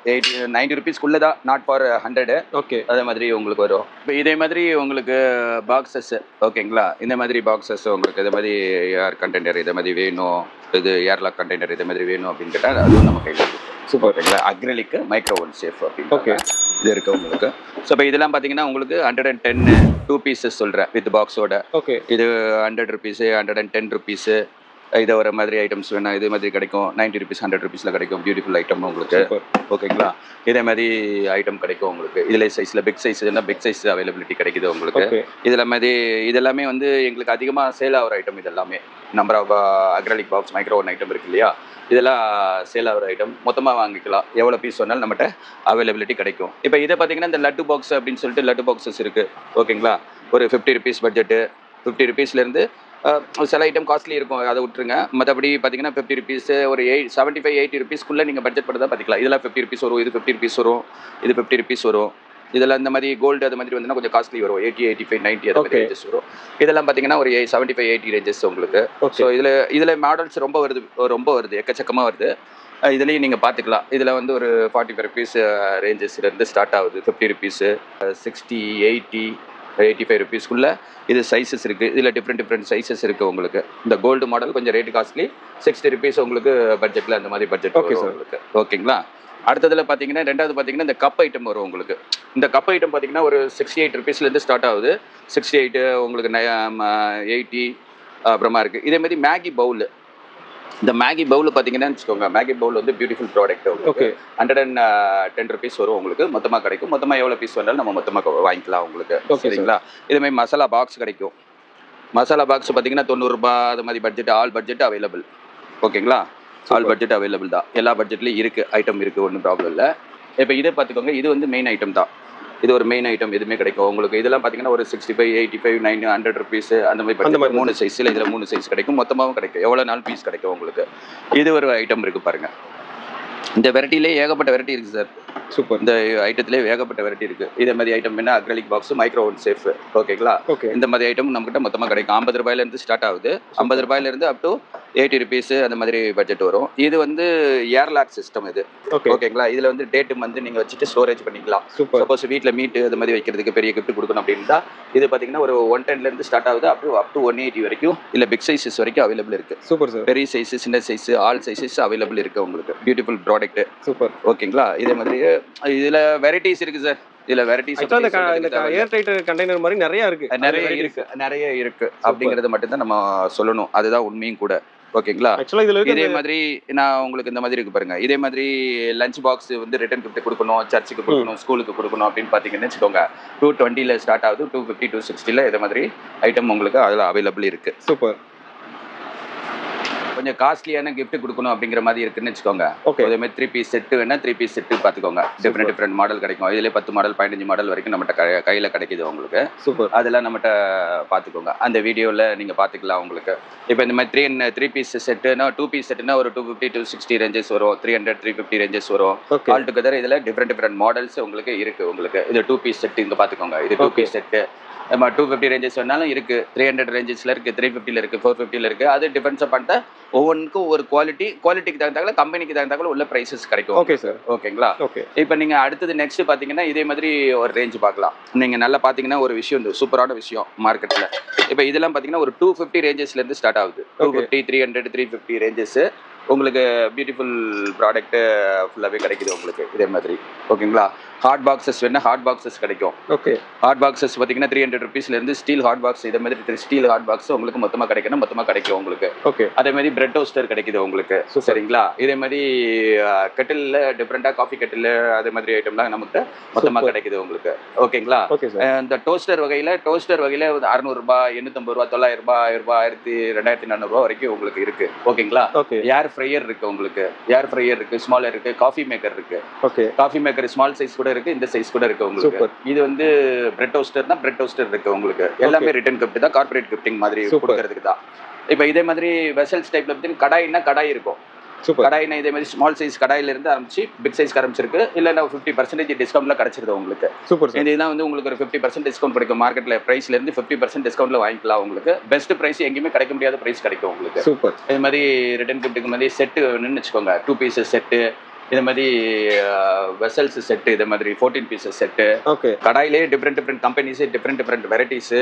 90 rupeesக்குள்ள தான், நாட் ஃபார் 100. ஓகே. அதே மாதிரி உங்களுக்கு வரும். இப்போ இதே மாதிரி உங்களுக்கு பாக்ஸஸ். ஓகேங்களா? இந்த மாதிரி பாக்ஸஸ் உங்களுக்கு இதே மாதிரி ஏர் கண்டெய்னர் இதே மாதிரி வேணும், இது ஏர்லாக் கண்டெய்னர் இதே மாதிரி வேணும் அப்படின்னு கேட்டால் அதுவும் நம்ம கையில் இருக்குது. சூப்பர். ஓகேங்களா? அக்ரிலிக் மைக்ரோ ஓவன் சேஃப் அப்படின்னு. ஓகே. இது இருக்குது உங்களுக்கு. ஸோ இப்போ இதெல்லாம் பார்த்தீங்கன்னா உங்களுக்கு 110 2 pieces சொல்கிறேன் வித் பாக்ஸோட. ஓகே. இது 100 rupees 110 rupees. இதை ஒரு மாதிரி ஐட்டம்ஸ் வேணா இதே மாதிரி கிடைக்கும். 90 rupees 100 rupeesல கிடைக்கும். பியூட்டிஃபுல் ஐட்டம் உங்களுக்கு. ஓகேங்களா? இதே மாதிரி ஐட்டம் கிடைக்கும் உங்களுக்கு. இதில் சைஸில் பிக் சைஸ் அவைலபிலிட்டி கிடைக்குது உங்களுக்கு. இதெல்லாமே வந்து எங்களுக்கு அதிகமாக சேல் ஆகிற ஐட்டம். இதெல்லாமே number of acrylic box micro oven item இருக்கு இல்லையா, இதெல்லாம் சேல் ஆகிற ஐட்டம். மொத்தமாக வாங்கிக்கலாம். எவ்வளோ பீஸ் வேணாலும் நம்மகிட்ட அவைலபிலிட்டி கிடைக்கும். இப்போ இதை பார்த்தீங்கன்னா இந்த லட்டு பாக்ஸ் அப்படின்னு சொல்லிட்டு லட்டு பாக்ஸஸ் இருக்குது. ஓகேங்களா? ஒரு 50 rupees பட்ஜெட்டு. 50 rupeesலேருந்து சில ஐட்டம் காஸ்ட்லி இருக்கும், அதை விட்டுருங்க. மற்றபடி பார்த்தீங்கன்னா 50 rupees ஒரு 75 80 rupeesக்குள்ளே நீங்கள் பட்ஜெட் பண்ணி தான் பார்த்துக்கலாம். இதெல்லாம் 50 rupees வரும், இது 50 rupees வரும், இது 50 rupees வரும். இதெல்லாம் இந்த மாதிரி கோல்டு அது மாதிரி வந்து கொஞ்சம் காஸ்ட்லி வரும். 80 85 90 அது மாதிரி ரேஞ்சஸ் வரும். இதெல்லாம் பார்த்தீங்கன்னா ஒரு 75 80 ரேஞ்சஸ் உங்களுக்கு. ஸோ இதில் மாடல்ஸ் ரொம்ப வருது, எக்கச்சக்கமாக வருது. இதுலேயும் நீங்கள் பார்த்துக்கலாம். இதில் வந்து ஒரு 45 rupees ரேஞ்சஸ்லேருந்து ஸ்டார்ட் ஆகுது. 50 rupees 60 80 85 rupeesக்குள்ள இது சைஸஸ் இருக்குது. இதில் டிஃப்ரெண்ட் சைஸஸ் இருக்குது உங்களுக்கு. இந்த கோல்டு மாடல் கொஞ்சம் ரேட்டு காஸ்ட்லி. 60 rupees உங்களுக்கு பட்ஜெட்டில் அந்த மாதிரி பட்ஜெட் உங்களுக்கு. ஓகேங்களா? அடுத்ததில் பார்த்தீங்கன்னா ரெண்டாவது பார்த்தீங்கன்னா இந்த கப் ஐட்டம் வரும் உங்களுக்கு. இந்த கப் ஐட்டம் பார்த்தீங்கன்னா ஒரு 68 rupeesலேருந்து ஸ்டார்ட் ஆகுது. 68 உங்களுக்கு 80 அப்புறமா இருக்குது. இதேமாதிரி மேகி பவுல். இந்த மேகி பவுல் பார்த்தீங்கன்னா வச்சுக்கோங்க, மேகி பவுல் வந்து பியூட்டிஃபுல் ப்ராடக்ட். உங்களுக்கு 110 rupees வரும் உங்களுக்கு. மொத்தமாக கிடைக்கும். மொத்தமாக எவ்வளோ பீஸ் வேணாலும் நம்ம மொத்தமாக வாங்கிக்கலாம் உங்களுக்கு. சரிங்களா? இதேமாதிரி மசாலா பாக்ஸ் கிடைக்கும். மசாலா பாக்ஸ் பார்த்தீங்கன்னா 90 ரூபா அது மாதிரி பட்ஜெட். All budget available. ஓகேங்களா? ஆல் பட்ஜெட் அவைலபிள் தான். எல்லா பட்ஜெட்லேயும் இருக்குது ஐட்டம் இருக்குது, ஒன்றும் ப்ராப்ளம் இல்லை. இப்போ இதை பார்த்துக்கோங்க, இது வந்து மெயின் ஐட்டம் தான். இது ஒரு மெயின் ஐட்டம். எதுவுமே கிடைக்கும் உங்களுக்கு. இதெல்லாம் பார்த்தீங்கன்னா ஒரு 65 85 90 100 rupees அந்த மாதிரி 3 சைஸில் இதில் 3 சைஸ் கிடைக்கும். மொத்தமாகவும் கிடைக்கும். எவ்வளோ நாள் பீஸ் கிடைக்கும் உங்களுக்கு. இது ஒரு ஐட்டம் இருக்குது பாருங்கள். இந்த வெரைட்டிலே ஏகப்பட்ட வெரைட்டி இருக்குது சார். சூப்பர். இந்த ஐட்டத்திலே ஏகப்பட்ட வெரைட்டி இருக்குது. இதே மாதிரி ஐட்டம் என்ன acrylic box micro oven safe. ஓகேங்களா? இந்த மாதிரி ஐட்டம் நம்மகிட்ட மொத்தமாக கிடைக்கும். 50 ரூபாயிலேருந்து ஸ்டார்ட் ஆகுது. 50 ரூபாயிலேருந்து அப் டு 80 ருபீஸ் அந்த மாதிரி பட்ஜெட் வரும். இது வந்து ஏர்லாக் சிஸ்டம் இது. ஓகே. ஓகேங்களா? இதுல வந்து டேட் வந்து நீங்க வச்சுட்டு ஸ்டோரேஜ் பண்ணிக்கலாம். சூப்பர். சப்போஸ் வீட்ல மீட் அது மாதிரி வைக்கிறதுக்கு பெரிய கிஃப்ட் கொடுக்கணும் அப்படின்னா இது பாத்தீங்கன்னா ஒரு 110 இருந்து ஸ்டார்ட் ஆகுது அப் டு 180 வரைக்கும் இல்ல பிக் சைஸஸ் வரைக்கும் அவைலபிள் இருக்கு. Super sir. பெரிய சைஸ், சின்ன சைஸ், ஆல் சைஸஸ் அவைலபிள் இருக்கு உங்களுக்கு. Beautiful product. சூப்பர். ஓகேங்களா? இதே மாதிரி இதுல வெரைட்டிஸ் இருக்கு சார். இதுல வெரைட்டிஸ் இந்த ஏர் டைட் கண்டெய்னர் மாதிரி நிறைய இருக்கு. நிறைய இருக்கு அப்படிங்கறது மட்டும் தான் நம்ம சொல்லணும். அதுதான் உண்மையும் கூட. ஓகேங்களா? ஆக்சுவலா இதுல இதே மாதிரி நான் உங்களுக்கு இந்த மாதிரி இருக்கு பாருங்க. இதே மாதிரி லஞ்ச் பாக்ஸ் வந்து ரிட்டர்ன் கிஃப்ட் கொடுக்கணும், சர்ச்சுக்கு கொடுக்கணும், ஸ்கூலுக்கு கொடுக்கணும் அப்படின்னு பாத்தீங்கன்னு வச்சுக்கோங்க. 220ல ஸ்டார்ட் ஆகுது, 250 260ல இதே மாதிரி ஐட்டம் உங்களுக்கு அதுல அவைலபிள் இருக்கு. சூப்பர். கொஞ்சம் காஸ்ட்லியான கிஃப்ட் கொடுக்கணும் அப்படிங்கிற மாதிரி இருக்குன்னு வச்சுக்கோங்க. ஓகே. அதே மாதிரி 3 பீஸ் செட் வேணா 3 பீஸ் செட் பாத்துக்கோங்க. டிஃபரெண்ட் மாடல் கிடைக்கும். இதுல 10 மாடல் 15 மாடல் வரைக்கும் நம்மகிட்ட கையில கிடைக்குது உங்களுக்கு. சூப்பர். அதெல்லாம் நம்மகிட்ட பாத்துக்கோங்க. அந்த வீடியோல நீங்க பாத்துக்கலாம் உங்களுக்கு. இப்போ இந்த மாதிரி 3 பீஸ் செட்னா 2 பீஸ் செட்னா ஒரு 250 260 ரேஞ்சஸ் வரும். 300 350 ரேஞ்சஸ் வரும். ஆல் டுகெதர் இதுல டிஃபரெண்ட் மாடல்ஸ் உங்களுக்கு இருக்கு. உங்களுக்கு இது 2 பீஸ் செட் இங்க பாத்துக்கோங்க. இது 2 பீஸ் செட். நம்ம 250 ரேஞ்சஸ் வேணாலும் இருக்கு, 300 ரேஞ்சஸ்ல இருக்கு, 350ல இருக்கு, 450ல இருக்கு. அது டிபெண்ட்ஸ் பண்ணிட்டு ஒவ்வொன்றுக்கும் ஒரு குவாலிட்டிக்கு தகுந்தால கம்பெனிக்கு தகுந்தால உள்ள பிரைசஸ் கிடைக்கும். Okay sir. ஓகேங்களா? ஓகே. இப்போ நீங்க அடுத்தது நெக்ஸ்ட் பாத்தீங்கன்னா இதே மாதிரி ஒரு ரேஞ்ச் பார்க்கலாம். நீங்க நல்லா பாத்தீங்கன்னா ஒரு விஷயம் சூப்பரான விஷயம் மார்க்கெட்ல. இப்போ இதெல்லாம் பாத்தீங்கன்னா ஒரு 250 ரேஞ்சஸ்ல இருந்து ஸ்டார்ட் ஆகுது. 250 300 350 ரேஞ்சஸ் உங்களுக்கு பியூட்டிஃபுல் ப்ராடக்ட் ஃபுல்லாவே கிடைக்குது உங்களுக்கு இதே மாதிரி. ஓகேங்களா? ஹாட் பாக்ஸஸ் வேணா ஹாட் பாக்ஸஸ் கிடைக்கும். ஓகே. ஹாட் பாக்ஸஸ் பாத்தீங்கன்னா 300 ருபீஸ்ல இருந்து ஸ்டீல் ஹாட் பாக்ஸ் இதே மாதிரி ஸ்டீல் ஹாட் பாக்ஸ் உங்களுக்கு மொத்தமா கிடைக்கும் உங்களுக்கு. ஓகே. அதே மாதிரி பிரெட் டோஸ்டர் கிடைக்குது உங்களுக்கு. சரிங்களா? இதே மாதிரி கெட்டில்ல டிஃபரெண்டா காஃபி கெட்டில் அதே மாதிரி ஐட்டம்லாம் நமக்கு மொத்தமா கிடைக்குது உங்களுக்கு. ஓகேங்களா? இந்த டோஸ்டர் வகையில 600 ரூபாய் 850 ரூபாய் 900 ரூபாய் 1000 ரூபாய் 2400 ரூபாய் வரைக்கும் உங்களுக்கு இருக்கு. ஓகேங்களா? ஏர் ஃப்ரையர் இருக்கு உங்களுக்கு. ஏர் ஃப்ரையர் இருக்கு, ஸ்மாலர் இருக்கு, காஃபி மேக்கர் இருக்கு. Okay. Coffee maker small size கூட இருக்கு, இந்த சைஸ் கூட இருக்கு உங்களுக்கு. இது வந்து பிரெட் டோஸ்டர்னா பிரெட் டோஸ்டர் இருக்கு உங்களுக்கு. எல்லாமே ரிட்டர்ன் கிஃப்ட் தான், கார்ப்பரேட் கிஃப்டிங் மாதிரி கொடுக்கிறதுக்கு தான். இப்போ இதே மாதிரி வெசல்ஸ் டைப்ல பார்த்தீங்கன்னா கடாய்னா கடாய் இருக்கும். கடாய்னா இதே மாதிரி ஸ்மால் சைஸ் கடாயில இருந்து ஆரம்பிச்சு பிக் சைஸ் ஆரம்பிச்சிருக்கு. இல்ல 50% டிஸ்கவுண்ட்ல கிடைச்சிருது உங்களுக்கு. சூப்பர். இதெல்லாம் வந்து உங்களுக்கு ஒரு 50% டிஸ்கவுண்ட் கிடைக்கும். மார்க்கெட்ல பிரைஸ்ல இருந்து 50% டிஸ்கவுண்ட்ல வாங்கிக்கலாம் உங்களுக்கு. பெஸ்ட் பிரைஸ் எங்கேயுமே கிடைக்க முடியாத பிரைஸ் கிடைக்கும் உங்களுக்கு. சூப்பர். இது மாதிரி ரிட்டர்ன் கிஃப்ட்டுக்கு மாதிரி செட்டு வேணும்னு வச்சுக்கோங்க. 2 பீசஸ் செட்டு, இது மாதிரி வெசல்ஸ் செட்டு, இது மாதிரி 14 பீசஸ் செட்டு. ஓகே. கடாயிலே டிஃப்ரெண்ட் கம்பெனிஸ் டிஃப்ரெண்ட் வெரைட்டிஸ்.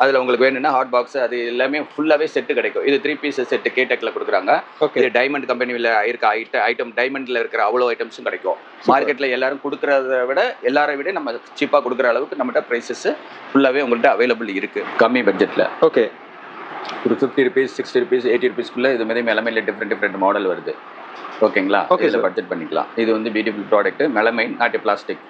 அதுல உங்களுக்கு வேணும்னா ஹாட் பாக்ஸ் அது எல்லாமே ஃபுல்லாவே செட்டு கிடைக்கும். இது 3 பீசஸ் செட்டு கேடெக்ல கொடுக்குறாங்க. இது டைமண்ட் கம்பெனில இருக்க ஐட்டம் டைமண்ட்ல இருக்கிற அவ்வளோ ஐட்டம்ஸும் கிடைக்கும். மார்க்கெட்ல எல்லாரும் கொடுக்கறத விட எல்லாரை விட நம்ம சீப்பா கொடுக்குற அளவுக்கு நம்மகிட்ட பிரைசஸ் ஃபுல்லாவே உங்கள்கிட்ட அவைலபிள் இருக்கு கம்மி பட்ஜெட்ல. ஓகே. ஒரு 50 ருபீஸ் 60 ருபீஸ் 80 ருபீஸ்க்குள்ள இது மாதிரி மெலமைன்ல டிஃப்ரெண்ட் மாடல் வருது. ஓகேங்களா? இதில் பட்ஜெட் பண்ணிக்கலாம். இது வந்து beautiful product. Melamine not plastic.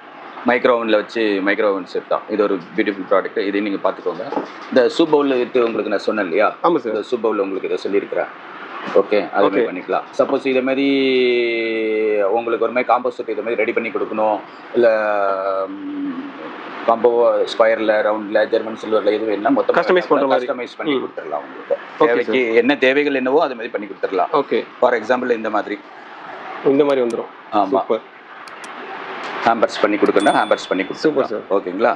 Micro ஓவனில் வச்சு மைக்ரோ ஓவன் செட் தான். இது ஒரு பியூட்டிஃபுல் ப்ராடக்ட். இதையும் நீங்கள் பார்த்துக்கோங்க. இந்த சூப் பவுல் இருக்கு உங்களுக்கு நான் சொன்னேன் இல்லையா? ஆமாம் சார். இந்த சூப் பவுல் உங்களுக்கு இதை சொல்லியிருக்கிறேன். ஓகே. அது பண்ணிக்கலாம். சப்போஸ் இதே மாதிரி உங்களுக்கு ஒரு மாதிரி காம்போஸ்ட் இது மாதிரி ரெடி பண்ணி கொடுக்கணும், இல்லை காம்போ ஸ்கொயர்ல ரவுண்ட்ல ஜெர்மன் சில்வர்ல எது வேணும்னா மொத்தம் கஸ்டமைஸ் பண்ணி கொடுத்துடலாம் உங்களுக்கு. தேவைக்கு என்ன தேவைகள் என்னவோ அது மாதிரி பண்ணி கொடுத்துடலாம். ஓகே. ஃபார் எக்ஸாம்பிள் இந்த மாதிரி வந்துடும். ஆமாம். ஹேம்பர்ஸ் பண்ணி கொடுக்கணும், ஹேம்பர்ஸ் பண்ணி கொடுத்துருவோம். Super sir. ஓகேங்களா?